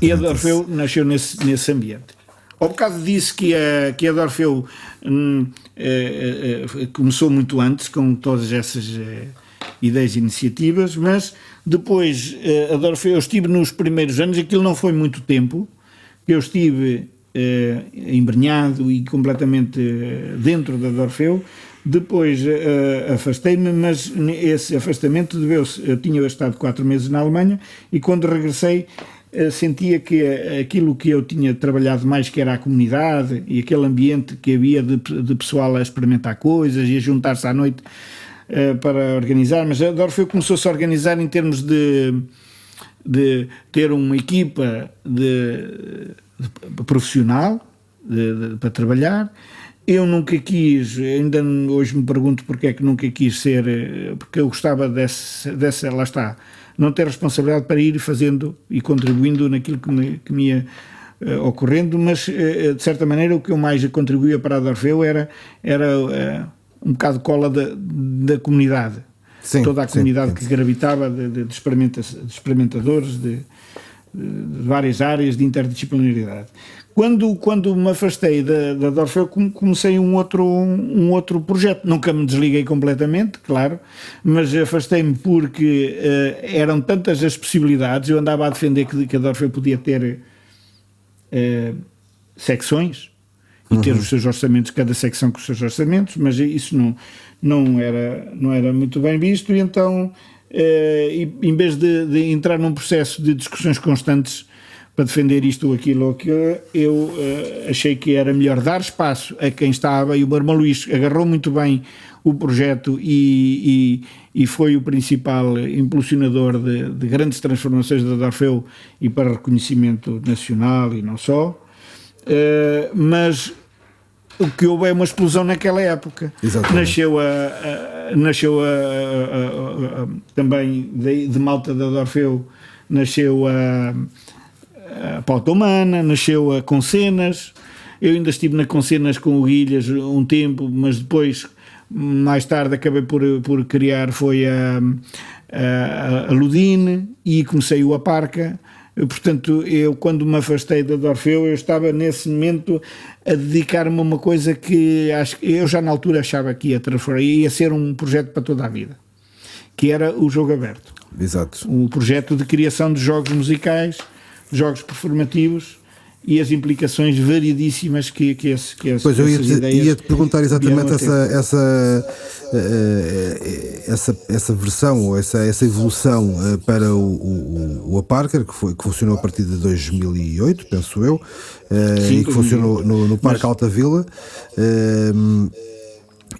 E a Orfeu nasceu nesse ambiente. Ao bocado disse que a Dorfeu começou muito antes com todas essas ideias e iniciativas, mas depois a Dorfeu, eu estive nos primeiros anos, aquilo não foi muito tempo, eu estive embrenhado e completamente dentro da Dorfeu. Depois afastei-me, mas esse afastamento deveu-se, eu tinha estado 4 meses na Alemanha e quando regressei sentia que aquilo que eu tinha trabalhado mais, que era a comunidade e aquele ambiente que havia de pessoal a experimentar coisas e a juntar-se à noite para organizar, mas a Dorfeu começou-se a organizar em termos de ter uma equipa de profissional para trabalhar. Eu nunca quis, ainda hoje me pergunto porque é que nunca quis ser, porque eu gostava dessa lá está, não ter responsabilidade para ir fazendo e contribuindo naquilo que me ia ocorrendo, mas de certa maneira o que eu mais contribuía para a Dorfeu era um bocado de cola da comunidade. Sim, toda a comunidade que gravitava de experimentadores de várias áreas de interdisciplinaridade. Quando me afastei da Dorfeu, comecei um outro projeto. Nunca me desliguei completamente, claro, mas afastei-me porque eram tantas as possibilidades. Eu andava a defender que a Dorfeu podia ter secções e ter os seus orçamentos, cada secção com os seus orçamentos, mas isso não era muito bem visto, e então, em vez de entrar num processo de discussões constantes para defender isto ou aquilo, eu achei que era melhor dar espaço a quem estava, e o meu irmão Luís agarrou muito bem o projeto e foi o principal impulsionador de grandes transformações da Dorfeu e para reconhecimento nacional e não só, mas o que houve é uma explosão naquela época. Exatamente. Nasceu também de malta da Dorfeu, nasceu a Pauta Humana, nasceu a Concenas. Eu ainda estive na Concenas com o Guilhas um tempo, mas depois, mais tarde, acabei por criar, foi a Ludine, e comecei o Aparca. Portanto, eu quando me afastei da Dorfeu, eu estava nesse momento a dedicar-me a uma coisa que eu já na altura achava que ia ser um projeto para toda a vida, que era o Jogo Aberto. Exato. Um projeto de criação de jogos musicais, jogos performativos e as implicações variedíssimas que pois eu ia-te perguntar exatamente essa versão ou essa evolução para o Aparca, que funcionou a partir de 2008, penso eu. Sim, e que funcionou no Parque Alta Vila.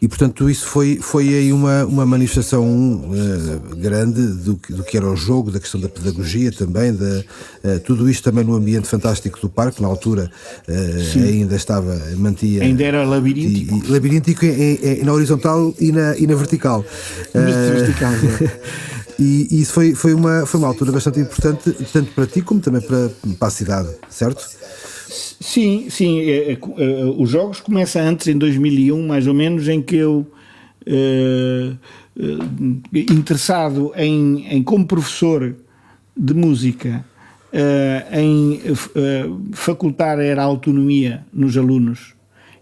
E portanto isso foi aí uma manifestação grande do que era o jogo, da questão da pedagogia também, tudo isto também no ambiente fantástico do parque. Na altura ainda mantinha... Ainda era labiríntico. Labiríntico na horizontal e na vertical. E isso foi uma altura bastante importante, tanto para ti como também para a cidade, certo? Sim, os jogos começam antes, em 2001 mais ou menos, em que eu interessado em como professor de música, em facultar era a autonomia nos alunos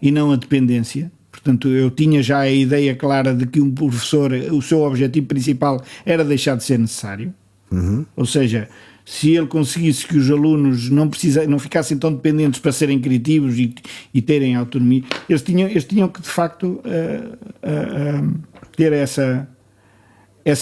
e não a dependência. Portanto, eu tinha já a ideia clara de que um professor, o seu objetivo principal era deixar de ser necessário. Ou seja, se ele conseguisse que os alunos não ficassem tão dependentes para serem criativos e terem autonomia, eles tinham que de facto ter essa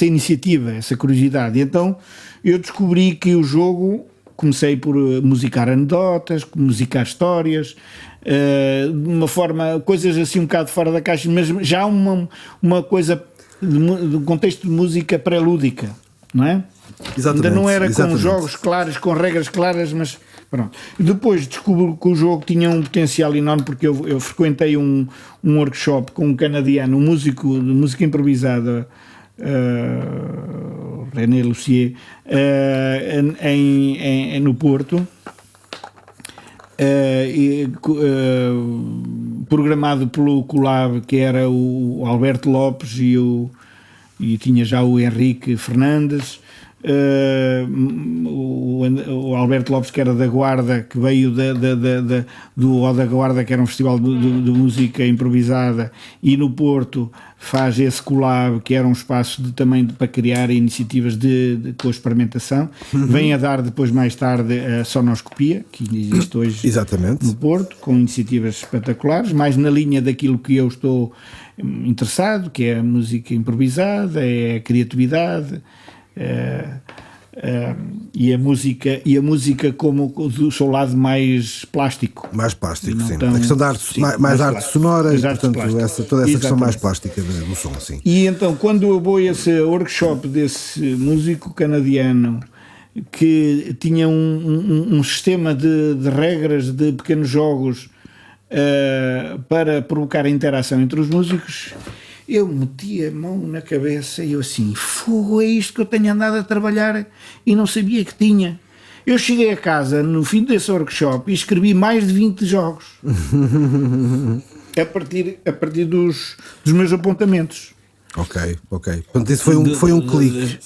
iniciativa, essa curiosidade. E então eu descobri que o jogo, comecei por musicar anedotas, musicar histórias, de uma forma, coisas assim um bocado fora da caixa, mas já uma coisa de contexto de música pré-lúdica, não é? Exatamente, ainda não era com jogos claros, com regras claras, mas pronto. Depois descobri que o jogo tinha um potencial enorme, porque eu frequentei um workshop com um canadiano, um músico de música improvisada, René Lucier, no Porto, programado pelo Colab, que era o Alberto Lopes e tinha já o Henrique Fernandes. o Alberto Lopes, que era da Guarda, que veio do O da Guarda, que era um festival de música improvisada, e no Porto faz esse collab, que era um espaço também para criar iniciativas com a experimentação. Vem a dar depois, mais tarde, a Sonoscopia, que existe hoje Exatamente. no Porto, com iniciativas espetaculares, mais na linha daquilo que eu estou interessado, que é a música improvisada, é a criatividade, e a música como do seu lado mais plástico. Mais plástico, sim. Tão, a questão da arte, sim, mais arte sonora e, portanto, toda essa questão mais Exatamente. plástica do som, sim. E então, quando eu vou a esse workshop desse músico canadiano, que tinha um sistema de regras, de pequenos jogos, para provocar a interação entre os músicos, eu meti a mão na cabeça e eu assim, fogo, é isto que eu tenho andado a trabalhar e não sabia que tinha. Eu cheguei a casa no fim desse workshop e escrevi mais de 20 jogos a partir dos meus apontamentos. Ok. Portanto, isso foi um clique.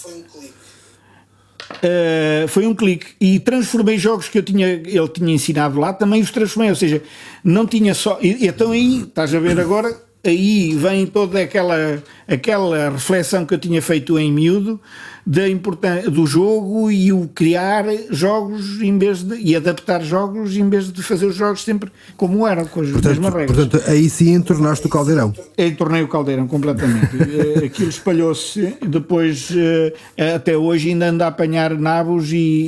Foi um clique, e transformei jogos que ele tinha ensinado lá, também os transformei, ou seja, não tinha só. Então aí, estás a ver agora, aí vem toda aquela reflexão que eu tinha feito em miúdo da importância do jogo e o criar jogos e adaptar jogos em vez de fazer os jogos sempre como eram, com as mesmas regras. Portanto, aí sim entornaste o caldeirão. Tornei o caldeirão completamente. Aquilo espalhou-se, depois até hoje ainda ando a apanhar nabos e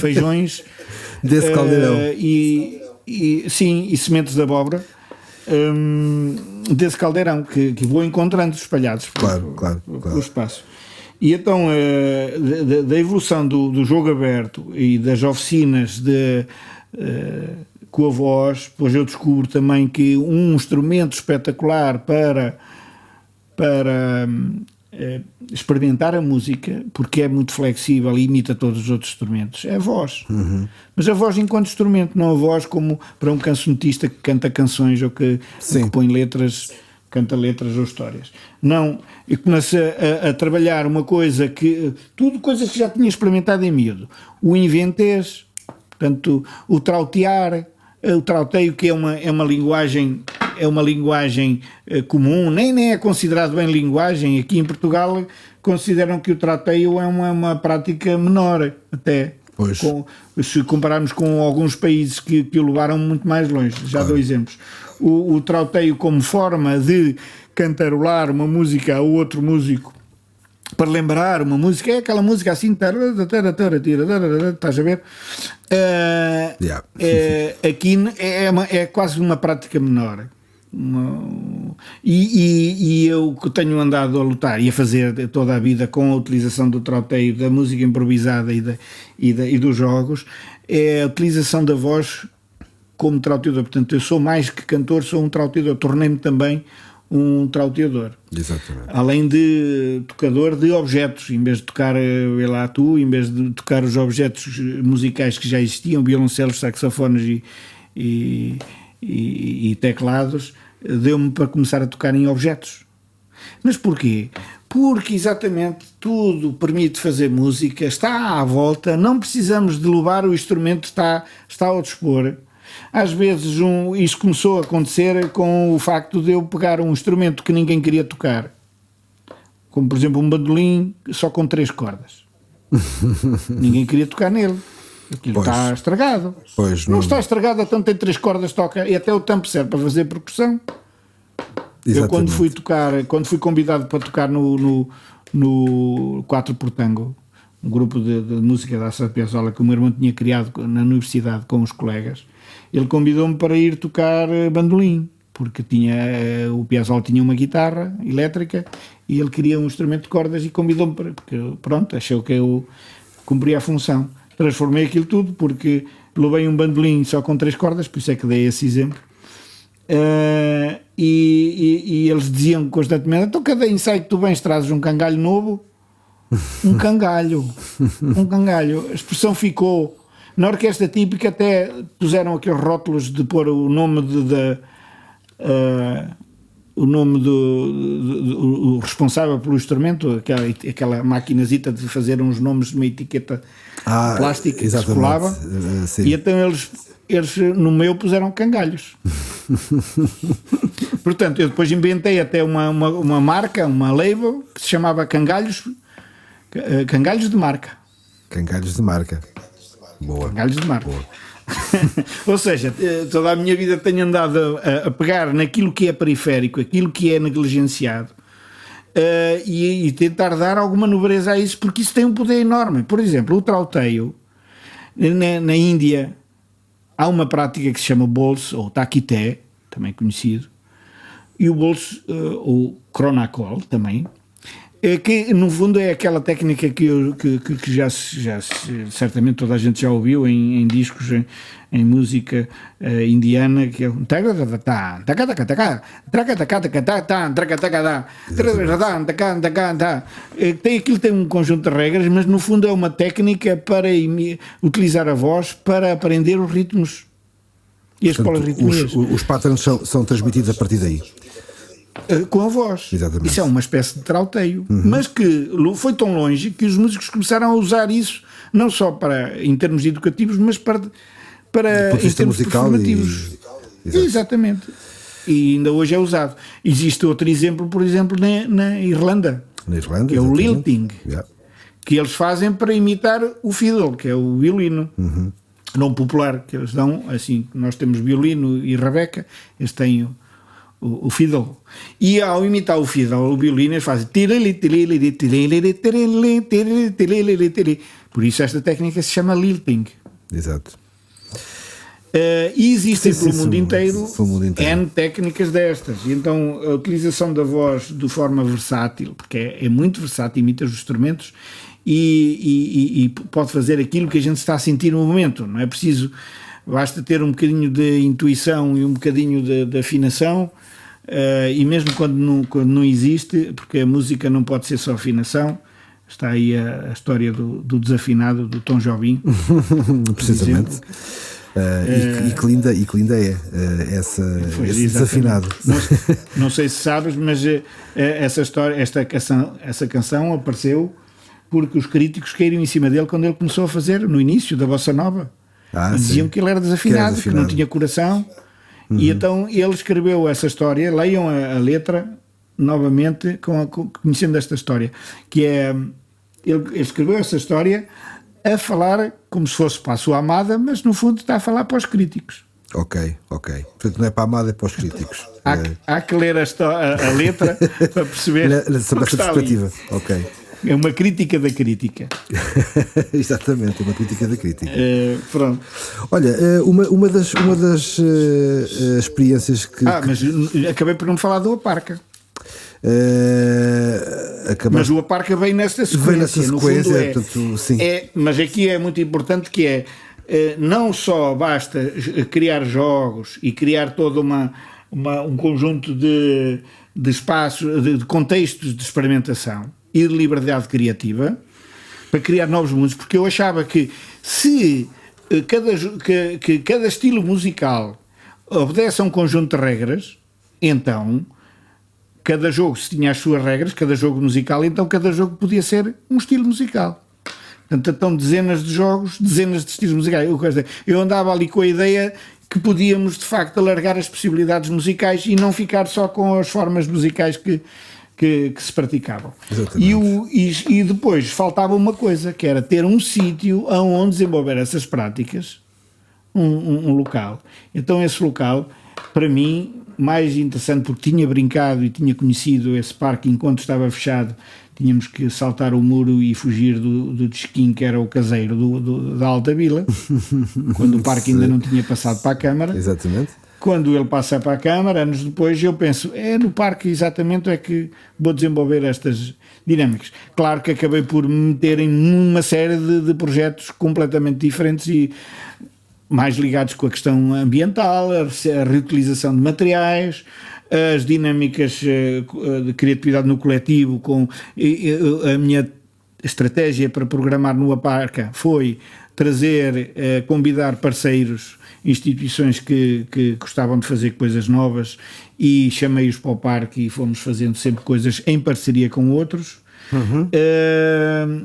feijões Desse caldeirão. Sim, e sementes de abóbora, desse caldeirão que vou encontrando espalhados pelo espaço. E então, da evolução do jogo aberto e das oficinas com a voz, depois eu descubro também que um instrumento espetacular para experimentar a música, porque é muito flexível e imita todos os outros instrumentos, é a voz. Mas a voz enquanto instrumento, não a voz como para um cancionetista que canta canções ou que põe letras, canta letras ou histórias. Não, eu comecei a trabalhar uma coisa coisas que já tinha experimentado em miúdo. O inventez, portanto, o trautear, o trauteio, que é uma linguagem comum, nem é considerado bem linguagem. Aqui em Portugal consideram que o trauteio é uma prática menor, até. Se compararmos com alguns países que o levaram muito mais longe. Já dou exemplos. O trauteio como forma de cantarolar uma música a outro músico, para lembrar uma música, é aquela música assim, estás a ver? Aqui é quase uma prática menor. E eu que tenho andado a lutar e a fazer toda a vida com a utilização do trauteio, da música improvisada e dos jogos, é a utilização da voz como trauteador. Portanto, eu sou mais que cantor, sou um trauteador. Tornei-me também um trauteador. Exatamente. Além de tocador de objetos, em vez de tocar, em vez de tocar os objetos musicais que já existiam, violoncelos, saxofones e teclados, deu-me para começar a tocar em objetos. Mas porquê? Porque exatamente tudo permite fazer música, está à volta, não precisamos de levar o instrumento, está ao dispor. Às vezes isso começou a acontecer com o facto de eu pegar um instrumento que ninguém queria tocar, como por exemplo um bandolim só com 3 cordas. Ninguém queria tocar nele. Aquilo está estragado. Não está estragado, então tem 3 cordas, toca, e até o tampo serve para fazer percussão. Exatamente. Eu quando fui convidado para tocar no 4 por Tango, um grupo de música da Astor Piazzolla que o meu irmão tinha criado na universidade com os colegas, ele convidou-me para ir tocar bandolim, porque o Piazzolla tinha uma guitarra elétrica e ele queria um instrumento de cordas e convidou-me porque pronto, achou que eu cumpria a função. Transformei aquilo tudo, porque levei um bandolim só com 3 cordas, por isso é que dei esse exemplo. E eles diziam constantemente: então cada ensaio que tu vens trazes um cangalho novo. Um cangalho. A expressão ficou. Na orquestra típica até puseram aqueles rótulos de pôr o nome o nome o responsável pelo instrumento, aquela maquinazita de fazer uns nomes de uma etiqueta plástica que se colava, e então eles no meu puseram Cangalhos. Portanto, eu depois inventei até uma marca, uma label, que se chamava Cangalhos de Marca. Cangalhos de Marca. Boa. Cangalhos de Marca. Boa. Ou seja, toda a minha vida tenho andado a pegar naquilo que é periférico, aquilo que é negligenciado, e tentar dar alguma nobreza a isso, porque isso tem um poder enorme. Por exemplo, o trauteio, na Índia, há uma prática que se chama bols, ou taquité, também conhecido, e o bols, ou cronacol, também, que no fundo é aquela técnica que já certamente toda a gente já ouviu em discos, em música indiana, que é tem um conjunto de regras, mas no fundo é uma técnica para utilizar a voz para aprender os ritmos e as polirritmias. Os patterns são transmitidos a partir daí. Com a voz. Exatamente. Isso é uma espécie de trauteio, mas que foi tão longe que os músicos começaram a usar isso não só em termos educativos, mas para em termos performativos. Exatamente. E ainda hoje é usado. Existe outro exemplo, por exemplo, na Irlanda, que é o lilting, que eles fazem para imitar o fiddle, que é o violino. Não popular, que eles dão, assim, nós temos violino e rabeca, eles têm o fiddle. E ao imitar o fiddle, o violino, eles fazem. Por isso esta técnica se chama lilting. Exato. E existem pelo mundo inteiro N técnicas destas. E então a utilização da voz de forma versátil, porque é muito versátil, imita os instrumentos e pode fazer aquilo que a gente está a sentir no momento. Não é preciso, basta ter um bocadinho de intuição e um bocadinho de afinação. E mesmo quando não existe, porque a música não pode ser só afinação, está aí a história do desafinado do Tom Jobim. Precisamente. E que linda é esse desafinado. Não sei se sabes, mas essa canção apareceu porque os críticos caíram em cima dele quando ele começou a fazer, no início da Bossa Nova. E diziam que ele era desafinado, que não tinha coração. E então ele escreveu essa história, leiam a letra novamente, conhecendo esta história, que é, ele escreveu essa história a falar como se fosse para a sua amada, mas no fundo está a falar para os críticos. Ok. Portanto não é para a amada, é para os críticos. Há que ler a letra para perceber sobre essa perspectiva. Ok. É uma crítica da crítica. Exatamente, é uma crítica da crítica. Pronto. Olha, uma das experiências que... mas acabei por não falar do Aparca. Mas o Aparca vem nesta sequência. No fundo portanto, sim. Mas aqui é muito importante que não só basta criar jogos e criar todo um conjunto de espaços, de contextos de experimentação e de liberdade criativa para criar novos mundos, porque eu achava que se cada estilo musical obedece a um conjunto de regras, então cada jogo, se tinha as suas regras, cada jogo musical, então cada jogo podia ser um estilo musical. Portanto, então dezenas de jogos, dezenas de estilos musicais. Eu andava ali com a ideia que podíamos de facto alargar as possibilidades musicais e não ficar só com as formas musicais que se praticavam. E depois faltava uma coisa, que era ter um sítio onde desenvolver essas práticas, um local. Então esse local, para mim, mais interessante, porque tinha brincado e tinha conhecido esse parque enquanto estava fechado, tínhamos que saltar o muro e fugir do desquim que era o caseiro da Alta Vila, quando o parque ainda não tinha passado para a Câmara. Exatamente. Quando ele passa para a Câmara, anos depois, eu penso, no parque exatamente é que vou desenvolver estas dinâmicas. Claro que acabei por me meter em uma série de projetos completamente diferentes e mais ligados com a questão ambiental, a reutilização de materiais, as dinâmicas de criatividade no coletivo. A minha estratégia para programar no Aparca foi convidar parceiros instituições que gostavam de fazer coisas novas e chamei-os para o parque e fomos fazendo sempre coisas em parceria com outros.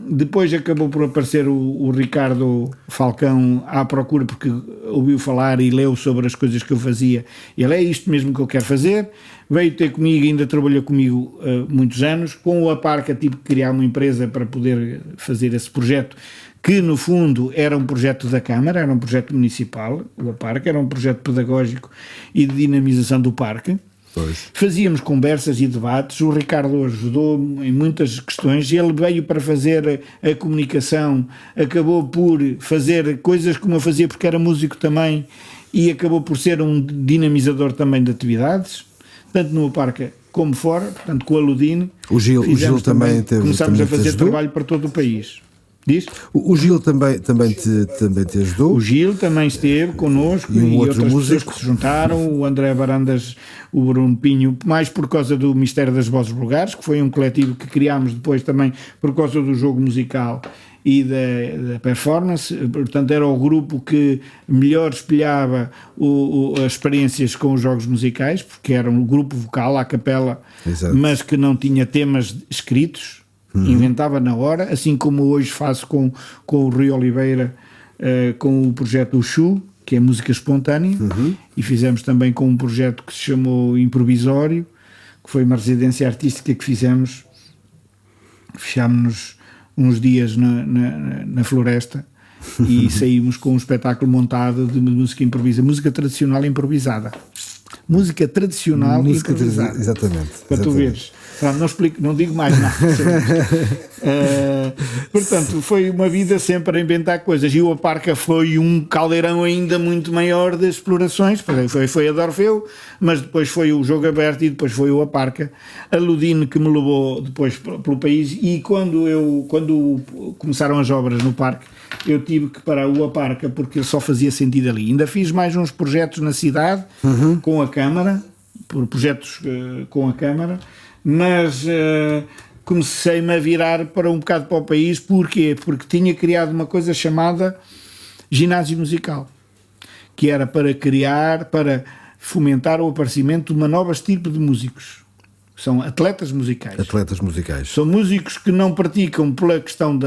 Depois acabou por aparecer o Ricardo Falcão à procura, porque ouviu falar e leu sobre as coisas que eu fazia. Ele: é isto mesmo que eu quero fazer. Veio ter comigo, ainda trabalhou comigo muitos anos. Com o Aparca tive que criar uma empresa para poder fazer esse projeto, que no fundo era um projeto da Câmara, era um projeto municipal. O Aparca era um projeto pedagógico e de dinamização do parque. Pois. Fazíamos conversas e debates. O Ricardo ajudou-me em muitas questões. Ele veio para fazer a comunicação, acabou por fazer coisas como eu fazia, porque era músico também, e acabou por ser um dinamizador também de atividades, tanto no Aparca como fora, portanto com a Ludine. O Gil também teve. Começámos também a fazer trabalho para todo o país. Diz? O Gil também te ajudou? O Gil também esteve connosco e outras pessoas que se juntaram, o André Barandas, o Bruno Pinho, mais por causa do Mistério das Vozes Vulgares, que foi um coletivo que criámos depois também por causa do jogo musical e da performance. Portanto era o grupo que melhor espelhava as experiências com os jogos musicais, porque era um grupo vocal, à capela, mas que não tinha temas escritos. Inventava na hora, assim como hoje faço com o Rui Oliveira, com o projeto Uxu, que é música espontânea, e fizemos também com um projeto que se chamou Improvisório, que foi uma residência artística que fizemos. Fechámos-nos uns dias na floresta e saímos com um espetáculo montado de música improvisada, música tradicional improvisada. Música tradicional improvisada. Exatamente. Para tu veres. Não explico, não digo mais nada. Portanto, foi uma vida sempre a inventar coisas. E o Aparca foi um caldeirão ainda muito maior de explorações. Foi a de Orfeu, mas depois foi o Jogo Aberto e depois foi o Aparca. A Ludine que me levou depois pelo país. E quando começaram as obras no parque, eu tive que parar o Aparca porque ele só fazia sentido ali. Ainda fiz mais uns projetos na cidade com a Câmara, com a Câmara, mas comecei-me a virar para um bocado para o país. Porquê? Porque tinha criado uma coisa chamada ginásio musical, que era para fomentar o aparecimento de uma nova estirpe de músicos. São atletas musicais. Atletas musicais. São músicos que não praticam pela questão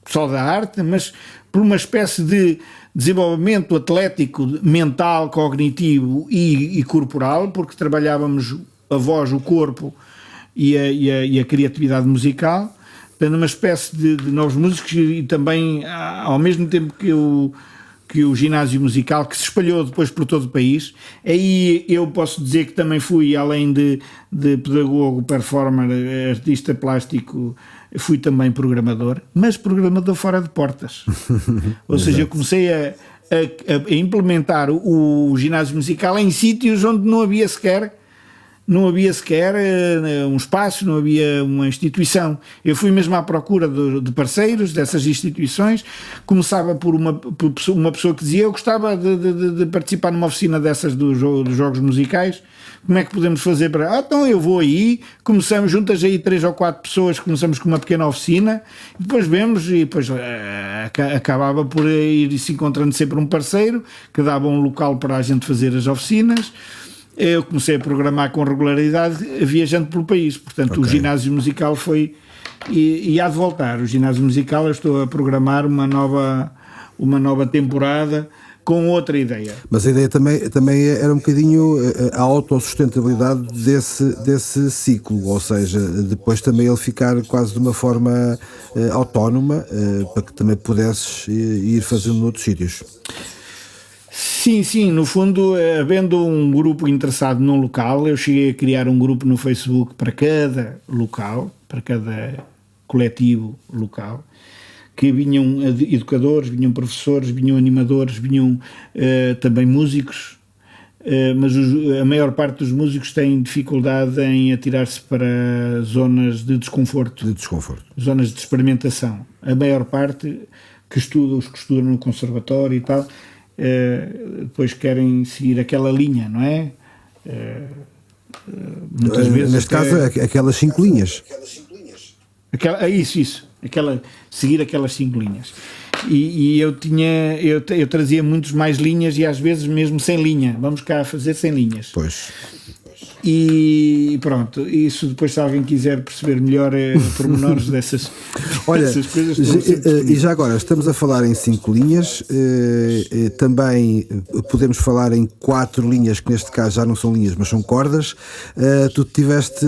só da arte, mas por uma espécie de desenvolvimento atlético, mental, cognitivo e corporal, porque trabalhávamos a voz, o corpo e a criatividade musical, tendo uma espécie de novos músicos. E também, ao mesmo tempo que o ginásio musical, que se espalhou depois por todo o país. Aí eu posso dizer que também fui, além de pedagogo, performer, artista plástico, fui também programador, mas programador fora de portas. Ou seja, eu comecei a implementar o ginásio musical em sítios onde não havia sequer um espaço, não havia uma instituição. Eu fui mesmo à procura de parceiros dessas instituições. Começava por uma pessoa que dizia: eu gostava de participar numa oficina dessas dos jogos musicais, como é que podemos fazer para... então eu vou aí, começamos juntas aí 3 ou 4 pessoas, começamos com uma pequena oficina, e depois vemos, e depois acabava por ir se encontrando sempre um parceiro que dava um local para a gente fazer as oficinas. Eu comecei a programar com regularidade, viajando pelo país. Portanto, o ginásio musical foi... E há de voltar. O ginásio musical, eu estou a programar uma nova temporada com outra ideia. Mas a ideia também era um bocadinho a autossustentabilidade desse ciclo, ou seja, depois também ele ficar quase de uma forma autónoma, para que também pudesses ir fazendo noutros sítios. Sim, no fundo, havendo um grupo interessado num local, eu cheguei a criar um grupo no Facebook para cada local, para cada coletivo local, que vinham educadores, vinham professores, vinham animadores, vinham também músicos, mas a maior parte dos músicos têm dificuldade em atirar-se para zonas de desconforto. Zonas de experimentação. A maior parte os que estudam no conservatório e tal, depois querem seguir aquela linha, não é? Muitas vezes neste caso, aquelas 5 linhas. Isso. Seguir aquelas 5 linhas. E eu trazia muitos mais linhas e às vezes mesmo sem linha. Vamos cá fazer sem linhas. Pois. E pronto, isso depois, se alguém quiser perceber melhor pormenores dessas, Olha, dessas coisas. E já agora, estamos a falar em 5 linhas, também podemos falar em 4 linhas, que neste caso já não são linhas, mas são cordas. Tu estiveste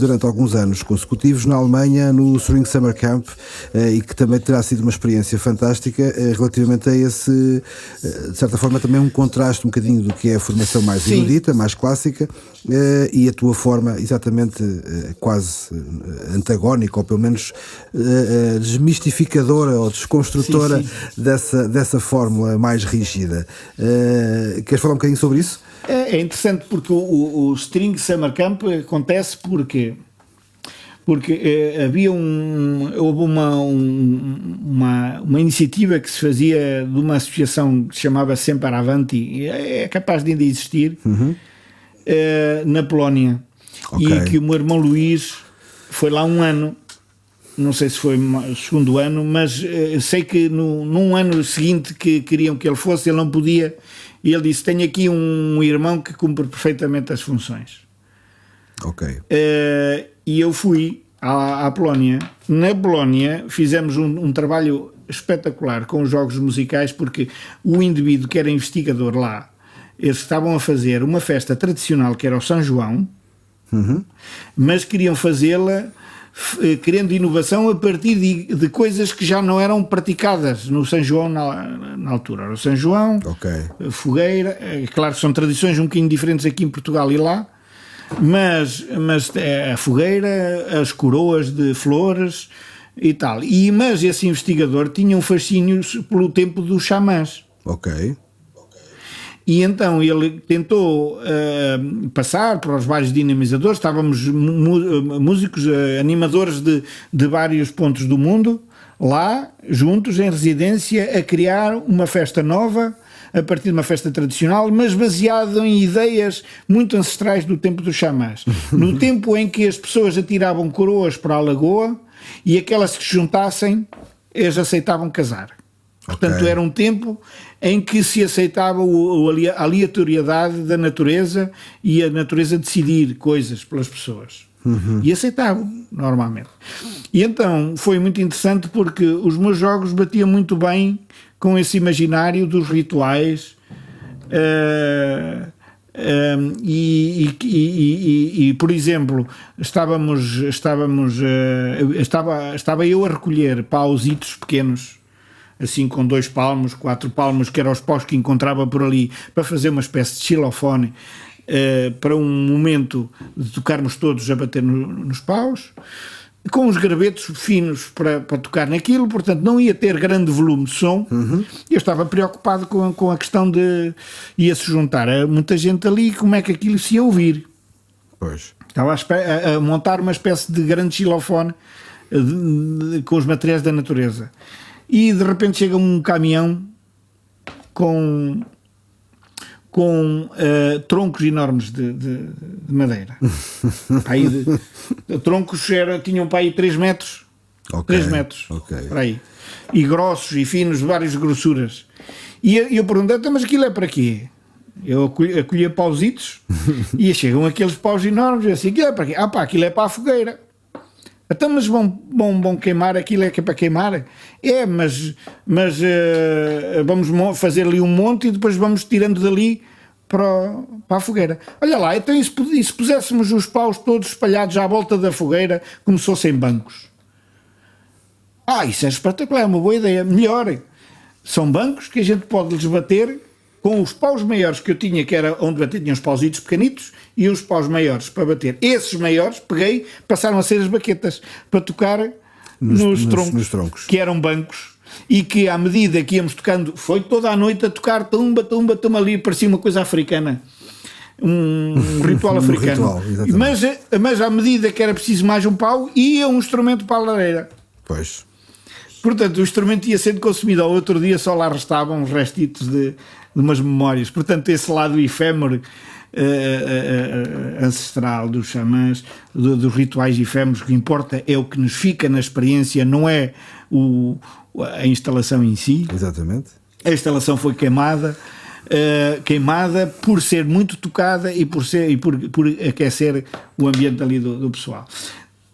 durante alguns anos consecutivos na Alemanha, no Spring Summer Camp, e que também terá sido uma experiência fantástica relativamente a esse, de certa forma, também um contraste um bocadinho do que é a formação mais erudita, mais clássica, e a tua forma exatamente quase antagónica, ou pelo menos desmistificadora ou desconstrutora dessa fórmula mais rígida. Queres falar um bocadinho sobre isso? É interessante porque o String Summer Camp acontece porque houve uma iniciativa que se fazia de uma associação que se chamava Sempre Avanti, é capaz de ainda existir, na Polónia. Okay. E que o meu irmão Luís foi lá um ano, não sei se foi o segundo ano, mas sei que num ano seguinte que queriam que ele fosse, ele não podia, e ele disse: tenho aqui um irmão que cumpre perfeitamente as funções. Ok. E eu fui à Polónia. Na Polónia fizemos um trabalho espetacular com os jogos musicais, porque o indivíduo que era investigador lá, eles estavam a fazer uma festa tradicional que era o São João, mas queriam fazê-la querendo inovação a partir de coisas que já não eram praticadas no São João na altura. O São João, a fogueira, claro que são tradições um bocadinho diferentes aqui em Portugal e lá, mas a fogueira, as coroas de flores e tal. Mas esse investigador tinha um fascínio pelo tempo dos xamãs. Ok. E então ele tentou passar para os vários dinamizadores. Estávamos músicos, animadores de vários pontos do mundo, lá, juntos, em residência, a criar uma festa nova, a partir de uma festa tradicional, mas baseada em ideias muito ancestrais do tempo dos xamãs. No tempo em que as pessoas atiravam coroas para a lagoa e aquelas que se juntassem, eles aceitavam casar. Portanto, era um tempo em que se aceitava a aleatoriedade da natureza e a natureza decidir coisas pelas pessoas. E aceitavam, normalmente. E então foi muito interessante porque os meus jogos batiam muito bem com esse imaginário dos rituais por exemplo, estava eu a recolher pausitos pequenos, assim com 2 palmos, 4 palmos, que eram os paus que encontrava por ali, para fazer uma espécie de xilofone, para um momento de tocarmos todos a bater nos paus, com os gravetos finos para tocar naquilo, portanto não ia ter grande volume de som. Eu estava preocupado com a questão de ia-se juntar muita gente ali, como é que aquilo se ia ouvir. Pois. Estava a montar uma espécie de grande xilofone com os materiais da natureza. E de repente chega um caminhão com troncos enormes de madeira. Aí troncos tinham para aí 3 metros. 3 metros. Para aí. E grossos e finos, várias grossuras. E eu perguntei: mas aquilo é para quê? Eu acolhia pausitos e chegam aqueles paus enormes. Eu assim: aquilo é para quê? Aquilo é para a fogueira. Então, mas vão queimar aquilo, é que é para queimar? Mas vamos fazer ali um monte e depois vamos tirando dali para a fogueira. Olha lá, então e se puséssemos os paus todos espalhados à volta da fogueira como se fossem bancos? Isso é espetacular, é uma boa ideia. Melhor, são bancos que a gente pode lhes bater com os paus maiores que eu tinha, que era onde bater, tinha uns pausitos pequenitos e os paus maiores para bater. Esses maiores, peguei, passaram a ser as baquetas para tocar nos troncos, que eram bancos, e que à medida que íamos tocando, foi toda a noite a tocar tumba, ali, parecia uma coisa africana. Um ritual africano. Mas à medida que era preciso mais um pau, ia um instrumento para a lareira. Pois. Portanto, o instrumento ia sendo consumido. Ao outro dia só lá restavam uns restitos de umas memórias. Portanto, esse lado efêmero ancestral dos xamãs, dos rituais efêmeros. O que importa é o que nos fica na experiência, não é a instalação em si. Exatamente. A instalação foi queimada por ser muito tocada e por aquecer o ambiente ali do pessoal.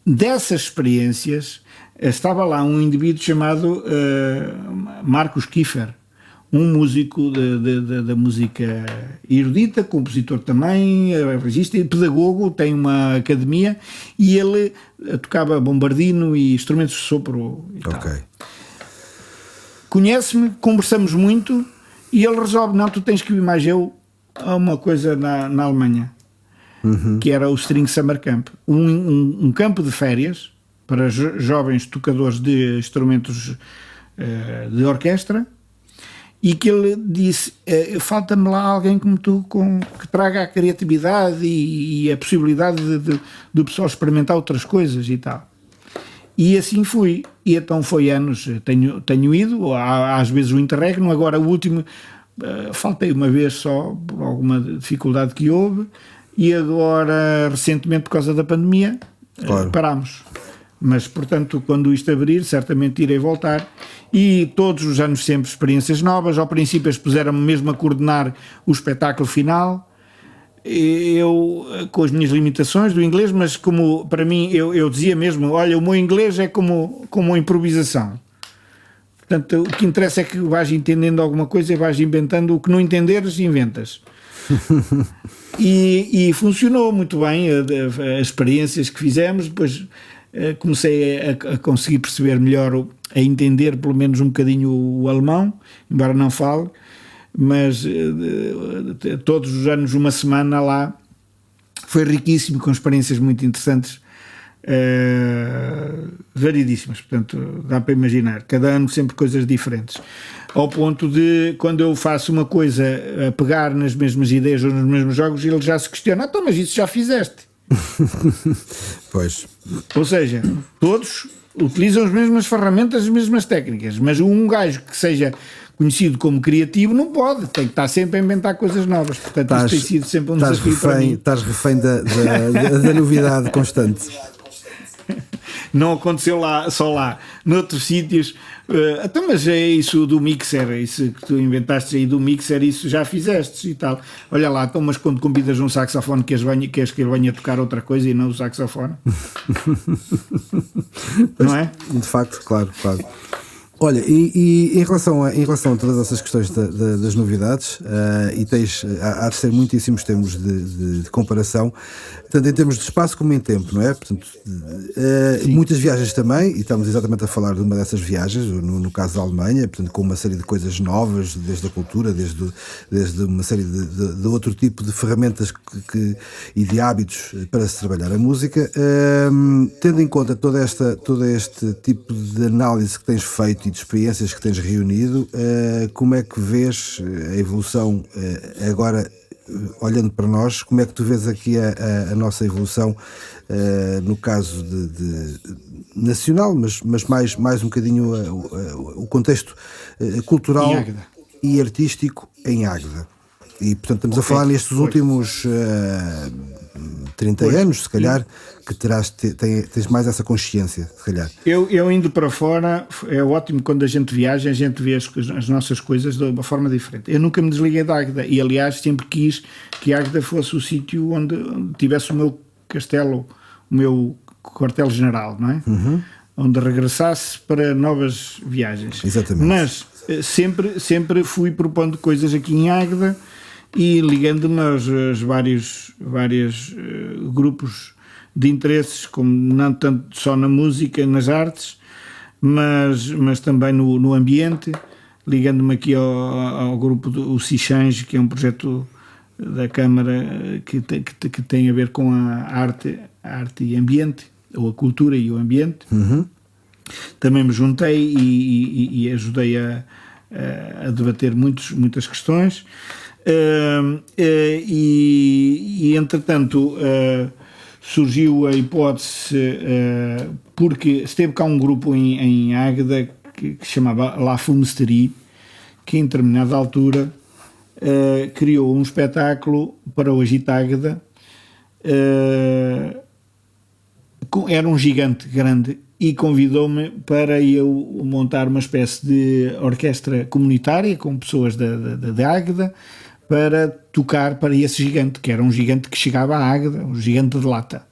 Dessas experiências, estava lá um indivíduo chamado Marcos Kiefer, um músico da música erudita, compositor também, regista e pedagogo, tem uma academia, e ele tocava bombardino e instrumentos de sopro e tal. Conhece-me, conversamos muito, e ele resolve: não, tu tens que ir mais eu a uma coisa na Alemanha, que era o String Summer Camp, um campo de férias para jovens tocadores de instrumentos de orquestra, e que ele disse: falta-me lá alguém como tu, que traga a criatividade e a possibilidade do pessoal experimentar outras coisas e tal. E assim fui, e então foi anos, tenho ido, às vezes o interregno, agora o último, faltei uma vez só, por alguma dificuldade que houve, e agora, recentemente, por causa da pandemia, parámos. Mas, portanto, quando isto abrir, certamente irei voltar. E todos os anos sempre experiências novas. Ao princípio eles puseram-me mesmo a coordenar o espetáculo final. Eu, com as minhas limitações do inglês, mas como para mim, eu dizia mesmo: olha, o meu inglês é como uma improvisação. Portanto, o que interessa é que vais entendendo alguma coisa e vais inventando. O que não entenderes, inventas. E funcionou muito bem as experiências que fizemos. Depois comecei a conseguir perceber melhor, a entender pelo menos um bocadinho o alemão, embora não fale, mas todos os anos uma semana lá foi riquíssimo, com experiências muito interessantes, variedíssimas. Portanto, dá para imaginar, cada ano sempre coisas diferentes, ao ponto de, quando eu faço uma coisa a pegar nas mesmas ideias ou nos mesmos jogos, ele já se questiona: então, mas isso já fizeste. Pois. Ou seja, todos utilizam as mesmas ferramentas, as mesmas técnicas, mas um gajo que seja conhecido como criativo não pode, tem que estar sempre a inventar coisas novas. Portanto, isso tem sido sempre um desafio para mim. Estás refém da novidade constante. Não aconteceu só lá, noutros sítios. Então, mas é isso do mixer, isso que tu inventaste aí do mixer, isso já fizeste e tal. Olha lá, então, mas quando convidas um saxofone, queres que ele venha tocar outra coisa e não o saxofone? Não é? De facto, claro. Olha, e em relação a todas essas questões das novidades, e há de ser muitíssimos termos de comparação, tanto em termos de espaço como em tempo, não é? Portanto, muitas viagens também, e estamos exatamente a falar de uma dessas viagens, no caso da Alemanha, portanto, com uma série de coisas novas, desde a cultura, desde uma série de outro tipo de ferramentas e de hábitos para se trabalhar a música, tendo em conta todo este tipo de análise que tens feito e de experiências que tens reunido, como é que vês a evolução agora, olhando para nós, como é que tu vês aqui a nossa evolução no caso de nacional, mas mais um bocadinho o contexto cultural e artístico em Águeda? E, portanto, estamos a falar nestes últimos 30 anos, se calhar, que tens mais essa consciência, se calhar. Eu indo para fora, é ótimo quando a gente viaja, a gente vê as nossas coisas de uma forma diferente. Eu nunca me desliguei da Águeda e, aliás, sempre quis que Águeda fosse o sítio onde tivesse o meu castelo, o meu quartel-general, não é? Onde regressasse para novas viagens. Exatamente. Mas sempre fui propondo coisas aqui em Águeda e ligando-me aos vários grupos de interesses, como não tanto só na música, nas artes, mas também no ambiente, ligando-me aqui ao grupo do Sichange, que é um projeto da Câmara que tem a ver com a arte e ambiente, ou a cultura e o ambiente. Também me juntei e ajudei a debater muitas questões. Entretanto, surgiu a hipótese, porque esteve cá um grupo em Águeda que se chamava La Fumisterie, que em determinada altura criou um espetáculo para o Agita Águeda, era um gigante grande e convidou-me para eu montar uma espécie de orquestra comunitária com pessoas da Águeda para tocar para esse gigante, que era um gigante que chegava à Águeda, um gigante de lata.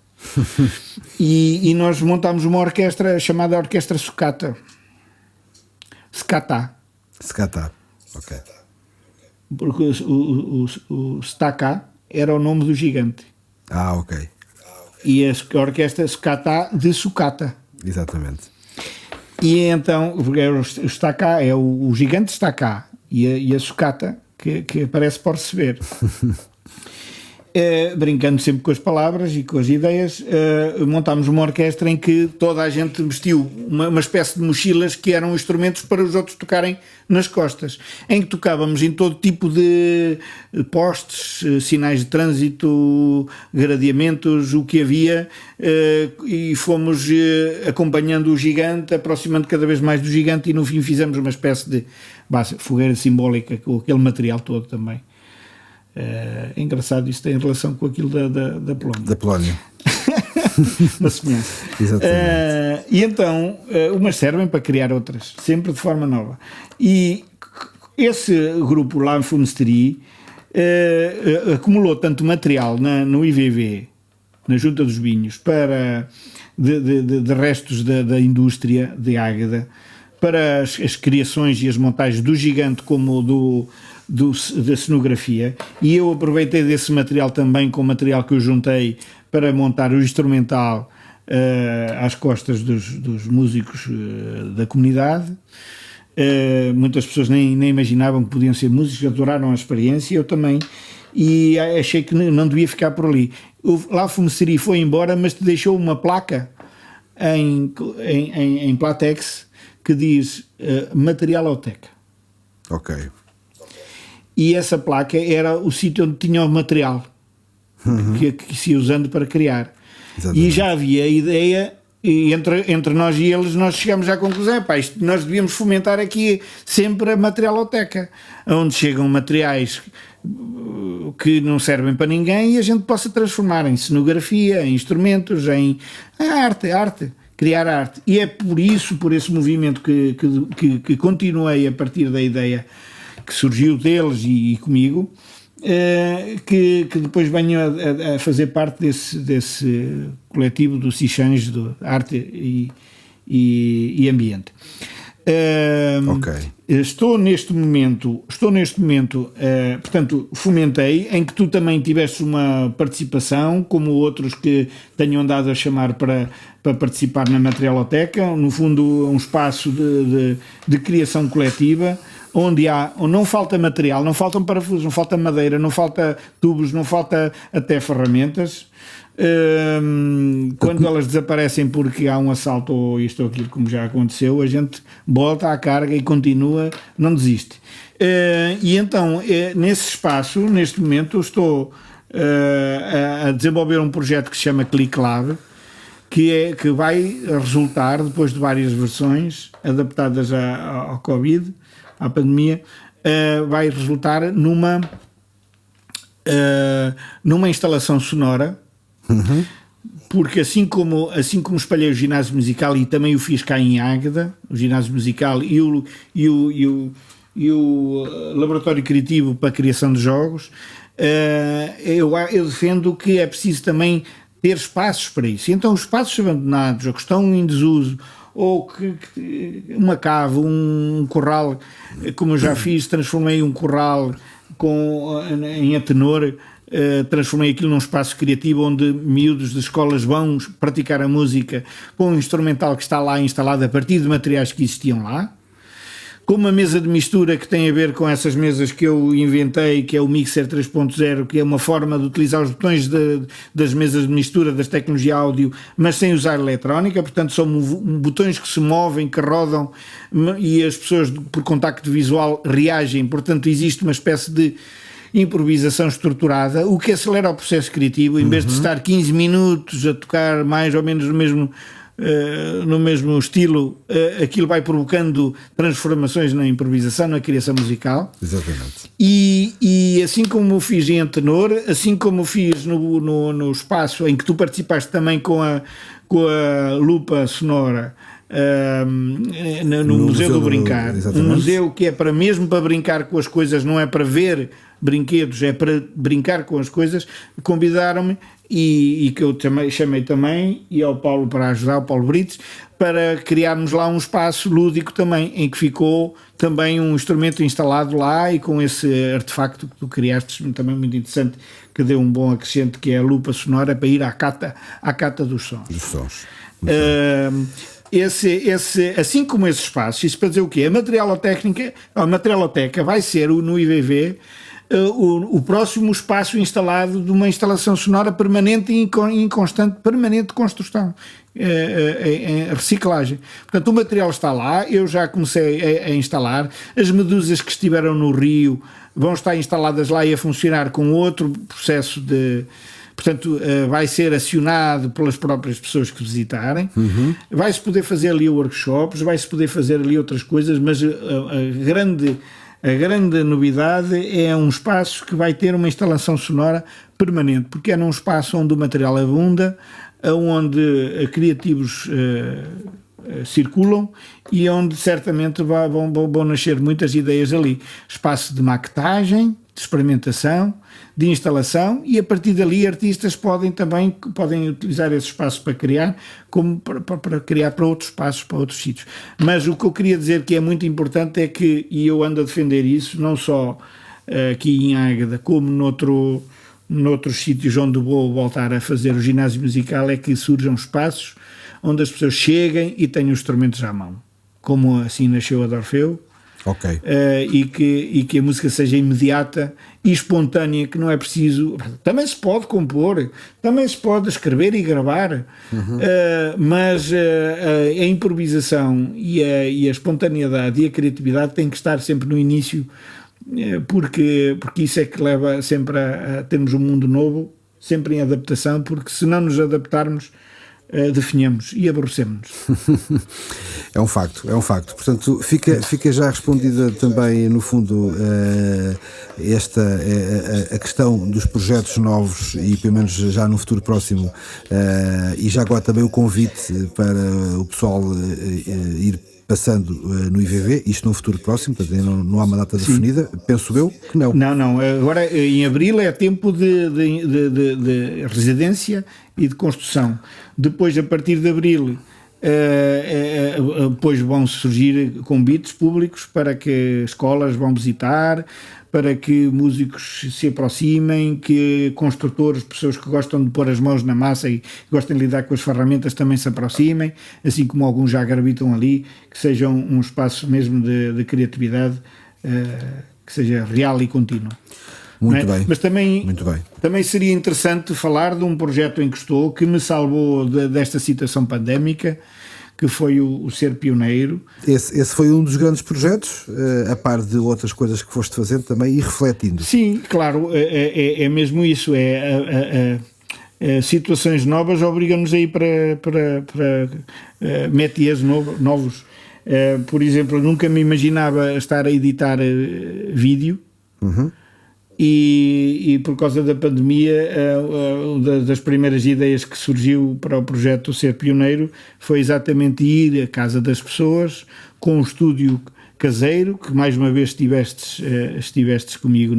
E nós montámos uma orquestra chamada Orquestra Sucata. Scatá. Ok. Porque o Stacá era o nome do gigante. Ok. E a orquestra Scatá de sucata. Exatamente. E então, o Stacá é o gigante Stacá e a sucata que aparece por receber. Brincando sempre com as palavras e com as ideias, montámos uma orquestra em que toda a gente vestiu uma espécie de mochilas que eram instrumentos para os outros tocarem nas costas, em que tocávamos em todo tipo de postes, sinais de trânsito, gradeamentos, o que havia, e fomos acompanhando o gigante, aproximando cada vez mais do gigante, e no fim fizemos uma espécie de fogueira simbólica com aquele material todo também. É engraçado, isso tem relação com aquilo da Polónia. Da Polónia. Uma semelhança. Exatamente. E então, umas servem para criar outras, sempre de forma nova. E esse grupo lá em Funesteri acumulou tanto material no IVV, na Junta dos Vinhos, para de restos da indústria de Águeda, para as criações e as montagens do gigante como da cenografia, e eu aproveitei desse material também com o material que eu juntei para montar o instrumental às costas dos músicos da comunidade. Muitas pessoas nem imaginavam que podiam ser músicos, adoraram a experiência, eu também, e achei que não devia ficar por ali. Lá Funesteri foi embora, mas te deixou uma placa em Platex que diz Materialoteca. Ok. E essa placa era o sítio onde tinha o material que se ia usando para criar. Exatamente. E já havia a ideia, e entre nós e eles, nós chegamos à conclusão: nós devíamos fomentar aqui sempre a materialoteca, onde chegam materiais que não servem para ninguém e a gente possa transformar em cenografia, em instrumentos, em arte, criar arte. E é por esse movimento que continuei a partir da ideia que surgiu deles e comigo, que depois venho a fazer parte desse coletivo do Sichange, de arte e ambiente. Ok. Estou neste momento, portanto, fomentei, em que tu também tiveste uma participação, como outros que tenham andado a chamar para participar na Materialoteca, no fundo um espaço de criação coletiva, onde não falta material, não faltam parafusos, não falta madeira, não falta tubos, não falta até ferramentas. Quando elas desaparecem porque há um assalto ou isto ou aquilo, como já aconteceu, a gente volta à carga e continua, não desiste. E então, nesse espaço, neste momento, estou a desenvolver um projeto que se chama Click Lab, que vai resultar, depois de várias versões adaptadas ao Covid, à pandemia, vai resultar numa instalação sonora. Porque assim como espalhei o ginásio musical e também o fiz cá em Águeda, o ginásio musical e o laboratório criativo para a criação de jogos, eu defendo que é preciso também ter espaços para isso. Então os espaços abandonados ou que estão em desuso, ou uma cave, um corral, como eu já fiz, transformei um corral em Atenor, transformei aquilo num espaço criativo onde miúdos de escolas vão praticar a música com um instrumental que está lá instalado a partir de materiais que existiam lá, com uma mesa de mistura que tem a ver com essas mesas que eu inventei, que é o Mixer 3.0, que é uma forma de utilizar os botões das mesas de mistura, das tecnologias áudio, mas sem usar eletrónica, portanto são botões que se movem, que rodam, e as pessoas por contacto visual reagem, portanto existe uma espécie de improvisação estruturada, o que acelera o processo criativo. Em vez de estar 15 minutos a tocar mais ou menos no mesmo estilo, aquilo vai provocando transformações na improvisação, na criação musical. Exatamente. E assim como fiz em Antenor, assim como fiz no espaço em que tu participaste também com a Lupa Sonora, no Museu do Brincar, exatamente. Um museu que é mesmo para brincar com as coisas, não é para ver brinquedos, é para brincar com as coisas. Convidaram-me e que eu chamei também, e ao Paulo para ajudar, o Paulo Brites, para criarmos lá um espaço lúdico também, em que ficou também um instrumento instalado lá, e com esse artefacto que tu criaste, também muito interessante, que deu um bom acrescento, que é a lupa sonora, para ir à cata dos sons. Dos sons. Assim como esse espaço, isso para dizer o quê? A Materialoteca vai ser no IVV o próximo espaço instalado de uma instalação sonora permanente e em constante, permanente construção, em reciclagem. Portanto, o material está lá, eu já comecei a instalar, as medusas que estiveram no Rio vão estar instaladas lá e a funcionar com outro processo de... Portanto, vai ser acionado pelas próprias pessoas que visitarem. Vai-se poder fazer ali workshops, vai-se poder fazer ali outras coisas, mas a grande novidade é um espaço que vai ter uma instalação sonora permanente, porque é num espaço onde o material abunda, onde criativos circulam e onde certamente vão nascer muitas ideias ali. Espaço de maquetagem, de experimentação, de instalação, e a partir dali artistas podem utilizar esse espaço para criar, como para criar para outros espaços, para outros sítios. Mas o que eu queria dizer que é muito importante é que, e eu ando a defender isso, não só aqui em Águeda, como noutros sítios onde vou voltar a fazer o ginásio musical, é que surjam espaços onde as pessoas cheguem e tenham os instrumentos à mão, como assim nasceu a de Orfeu. Ok. E que a música seja imediata e espontânea, que não é preciso. Também se pode compor, também se pode escrever e gravar, mas a improvisação e a espontaneidade e a criatividade têm que estar sempre no início, porque isso é que leva sempre a termos um mundo novo, sempre em adaptação, porque se não nos adaptarmos, definhamos e aborrecemos-nos. É um facto. Portanto, fica já respondida também, no fundo, a questão dos projetos novos, e pelo menos já no futuro próximo, e já agora também o convite para o pessoal ir passando no IVV, isto no futuro próximo, portanto não há uma data definida, penso eu que não. Não, agora em abril é tempo de residência e de construção. Depois, a partir de abril, depois vão surgir convites públicos para que escolas vão visitar, para que músicos se aproximem, que construtores, pessoas que gostam de pôr as mãos na massa e gostam de lidar com as ferramentas, também se aproximem, assim como alguns já gravitam ali, que seja um espaço mesmo de criatividade, que seja real e contínuo. Muito bem. Mas também seria interessante falar de um projeto em que estou, que me salvou desta situação pandémica, que foi o Ser Pioneiro. Esse foi um dos grandes projetos, a par de outras coisas que foste fazendo também e refletindo. Sim, claro, é mesmo isso, situações novas obrigam-nos a ir para métiers novos. Por exemplo, eu nunca me imaginava estar a editar vídeo. E por causa da pandemia, das primeiras ideias que surgiu para o projeto Ser Pioneiro foi exatamente ir à casa das pessoas com um estúdio caseiro, que mais uma vez estivestes comigo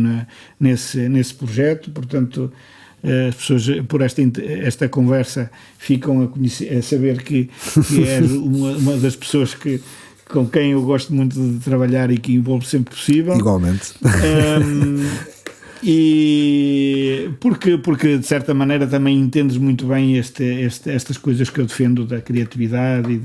nesse projeto. Portanto, as pessoas por esta conversa ficam a saber que és uma das pessoas com quem eu gosto muito de trabalhar e que envolvo sempre possível. Igualmente. E porque de certa maneira também entendes muito bem estas coisas que eu defendo, da criatividade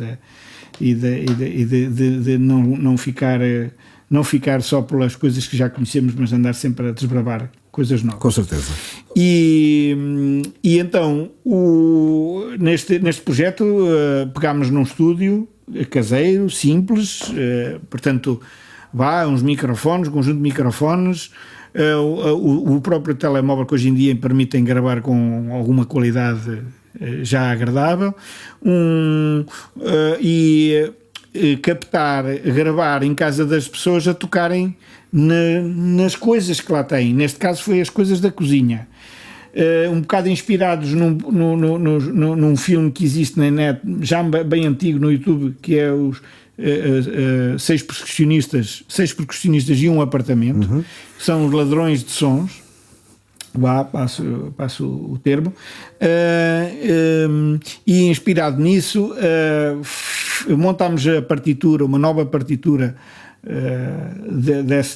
e de não ficar só pelas coisas que já conhecemos, mas andar sempre a desbravar coisas novas. Com certeza. E então neste projeto pegámos num estúdio caseiro, simples, portanto uns microfones, um conjunto de microfones, o próprio telemóvel, que hoje em dia permitem gravar com alguma qualidade já agradável, captar, gravar em casa das pessoas a tocarem nas coisas que lá têm. Neste caso foi as coisas da cozinha. Um bocado inspirados num filme que existe na net, já bem antigo no YouTube, que é os seis percussionistas e um apartamento, que são os ladrões de sons. Passo o termo, e inspirado nisso montámos a partitura, uma nova partitura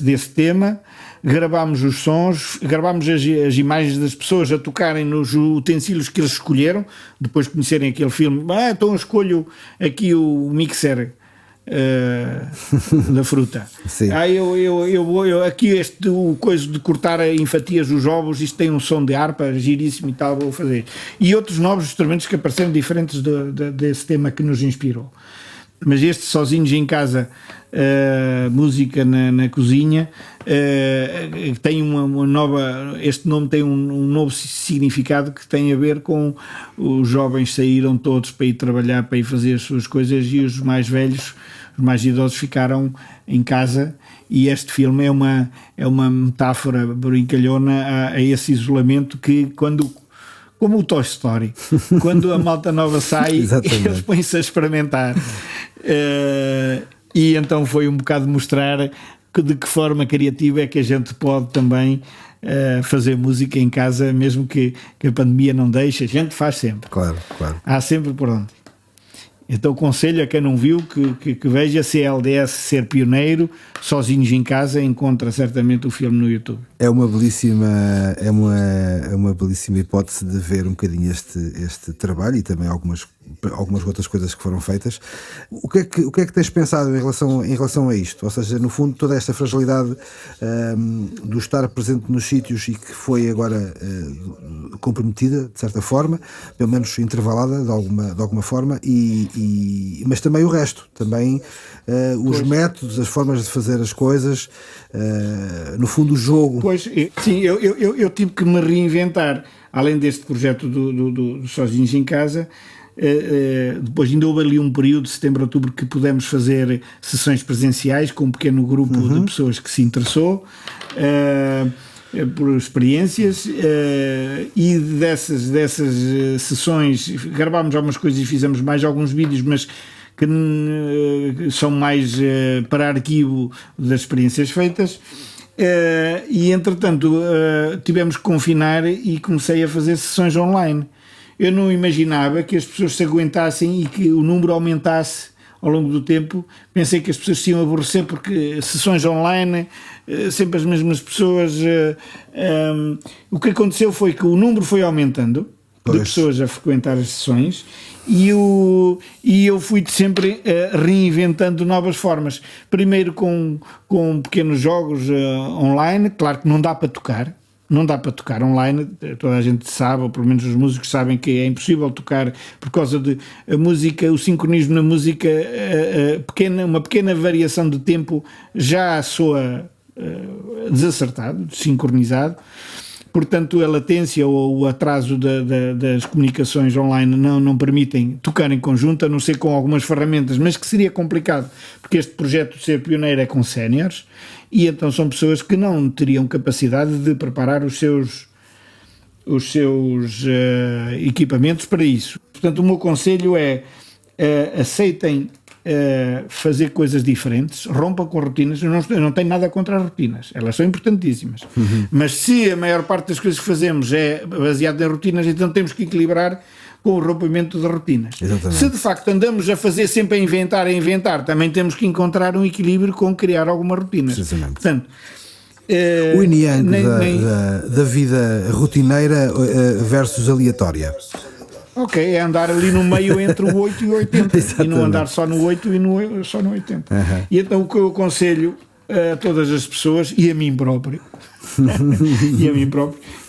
desse tema, gravámos os sons, gravámos as imagens das pessoas a tocarem nos utensílios que eles escolheram, depois de conhecerem aquele filme. Então escolho aqui o mixer da fruta. Sim. Eu aqui o coisa de cortar em fatias os ovos, isto tem um som de harpa giríssimo e tal, vou fazer. E outros novos instrumentos que apareceram diferentes desse tema que nos inspirou. Mas este Sozinhos em Casa, música na cozinha, tem uma nova, este nome tem um novo significado que tem a ver com os jovens saíram todos para ir trabalhar, para ir fazer as suas coisas, e os mais velhos, os mais idosos ficaram em casa, e este filme é uma metáfora brincalhona a esse isolamento que como o Toy Story, quando a malta nova sai, eles põem-se a experimentar. E então foi um bocado mostrar de que forma criativa é que a gente pode também fazer música em casa, mesmo que a pandemia não deixe, a gente faz sempre. Claro. Há sempre por onde. Então aconselho a quem não viu que veja CLDS Ser Pioneiro, Sozinhos em Casa, encontra certamente o filme no YouTube. É uma belíssima hipótese de ver um bocadinho este trabalho e também algumas outras coisas que foram feitas. O que é que tens pensado em relação a isto? Ou seja, no fundo, toda esta fragilidade do estar presente nos sítios e que foi agora comprometida, de certa forma, pelo menos intervalada de alguma forma, mas também o resto, também os métodos, as formas de fazer as coisas, no fundo o jogo. Pois, sim, eu tive que me reinventar, além deste projeto do Sozinhos em Casa. Depois ainda houve ali um período de setembro a outubro que pudemos fazer sessões presenciais com um pequeno grupo de pessoas que se interessou por experiências, e dessas sessões gravámos algumas coisas e fizemos mais alguns vídeos, mas que são mais para arquivo das experiências feitas. E entretanto tivemos que confinar e comecei a fazer sessões online. Eu não imaginava que as pessoas se aguentassem e que o número aumentasse ao longo do tempo. Pensei que as pessoas se iam aborrecer porque sessões online, sempre as mesmas pessoas. O que aconteceu foi que o número foi aumentando de pessoas a frequentar as sessões, e eu fui sempre reinventando novas formas. Primeiro com pequenos jogos online. Claro que não dá para tocar online, toda a gente sabe, ou pelo menos os músicos sabem que é impossível tocar por causa de a música, o sincronismo na música, uma pequena variação de tempo já soa desacertado, desincronizado. Portanto, a latência ou o atraso das comunicações online não permitem tocar em conjunto, a não ser com algumas ferramentas, mas que seria complicado, porque este projeto de Ser Pioneiro é com séniores, e então são pessoas que não teriam capacidade de preparar os seus equipamentos para isso. Portanto, o meu conselho é aceitem fazer coisas diferentes, rompam com rotinas. Eu não tenho nada contra as rotinas, elas são importantíssimas, mas se a maior parte das coisas que fazemos é baseada em rotinas, então temos que equilibrar com o rompimento de rotinas. Exatamente. Se de facto andamos a fazer sempre a inventar, também temos que encontrar um equilíbrio com criar algumas rotinas. Portanto, o yin-yang da vida rotineira versus aleatória. Ok, é andar ali no meio entre o 8 e o 80 e não andar só no 8 e só no 80. E então o que eu aconselho a todas as pessoas, e a mim próprio,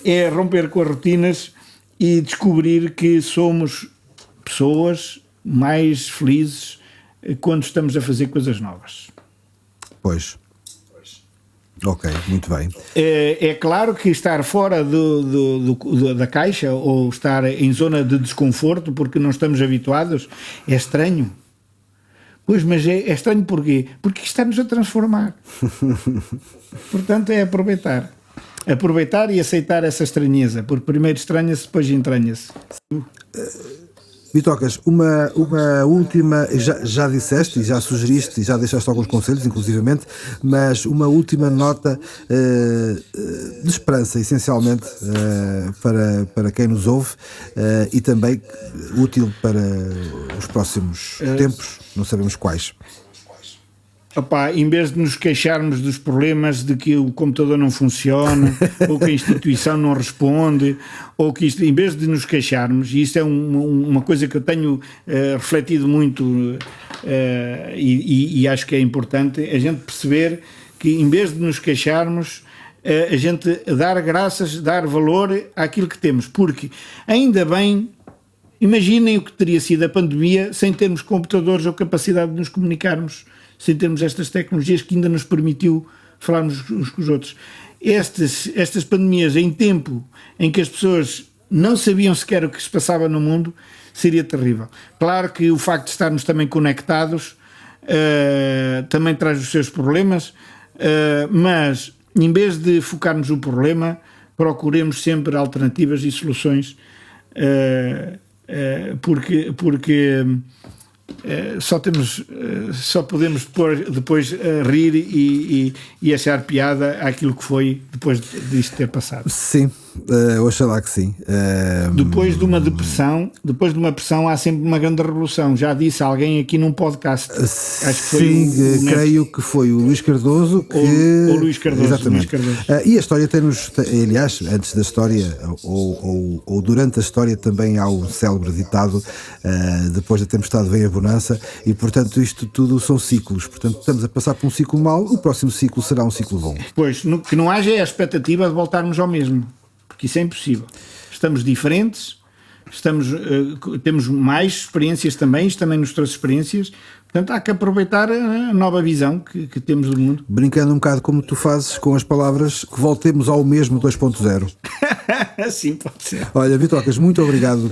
é romper com as rotinas e descobrir que somos pessoas mais felizes quando estamos a fazer coisas novas. Pois. Ok, muito bem. É claro que estar fora da caixa ou estar em zona de desconforto porque não estamos habituados é estranho. Pois, mas é estranho porquê? Porque está-nos a transformar. Portanto, é aproveitar e aceitar essa estranheza, porque primeiro estranha-se, depois entranha-se. Bitocas, uma última, já disseste e já sugeriste e já deixaste alguns conselhos, inclusivamente, mas uma última nota de esperança, essencialmente, para quem nos ouve e também útil para os próximos tempos, não sabemos quais. Opa, em vez de nos queixarmos dos problemas de que o computador não funciona, ou que a instituição não responde, ou que isto, em vez de nos queixarmos, e isto é uma coisa que eu tenho refletido muito e acho que é importante, a gente perceber que em vez de nos queixarmos, a gente dar graças, dar valor àquilo que temos, porque ainda bem, imaginem o que teria sido a pandemia sem termos computadores ou capacidade de nos comunicarmos, sem termos estas tecnologias que ainda nos permitiu falarmos uns com os outros. Estas pandemias em tempo em que as pessoas não sabiam sequer o que se passava no mundo, seria terrível. Claro que o facto de estarmos também conectados também traz os seus problemas, mas em vez de focarmos no problema, procuremos sempre alternativas e soluções, porque só podemos depois rir e achar piada àquilo que foi depois disto ter passado. Sim, oxalá que sim. Depois de uma depressão, depois de uma pressão, há sempre uma grande revolução. Já disse alguém aqui num podcast. Acho que foi sim, creio que foi o Luís Cardoso que... ou Luís Cardoso. Exatamente. Luís Cardoso. E a história tem-nos, aliás, antes da história ou durante a história também há um célebre ditado, depois da tempestade vem a bonança, e portanto isto tudo são ciclos. Portanto estamos a passar por um ciclo mau, o próximo ciclo será um ciclo bom. Pois, que não haja a expectativa de voltarmos ao mesmo, porque isso é impossível. Estamos diferentes, temos mais experiências também, isto também nos trouxe experiências, portanto há que aproveitar a nova visão que temos do mundo. Brincando um bocado como tu fazes com as palavras, que voltemos ao mesmo 2.0. Sim, pode ser. Olha, Bitocas, muito obrigado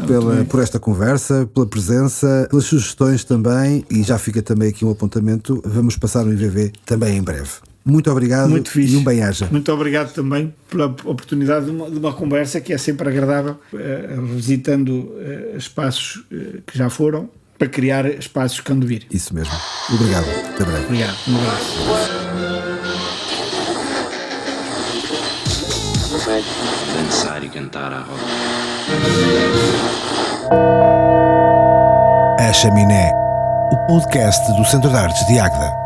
por esta conversa, pela presença, pelas sugestões também, e já fica também aqui um apontamento, vamos passar no IVV também em breve. Muito obrigado. Muito fixe. E um bem-aja. Muito obrigado também pela oportunidade de uma conversa que é sempre agradável, revisitando espaços que já foram, para criar espaços que hão de vir. Isso mesmo. Obrigado. Até breve. Obrigado. Um abraço. Dançar e cantar à roda. A Chaminé, o podcast do Centro de Artes de Águeda.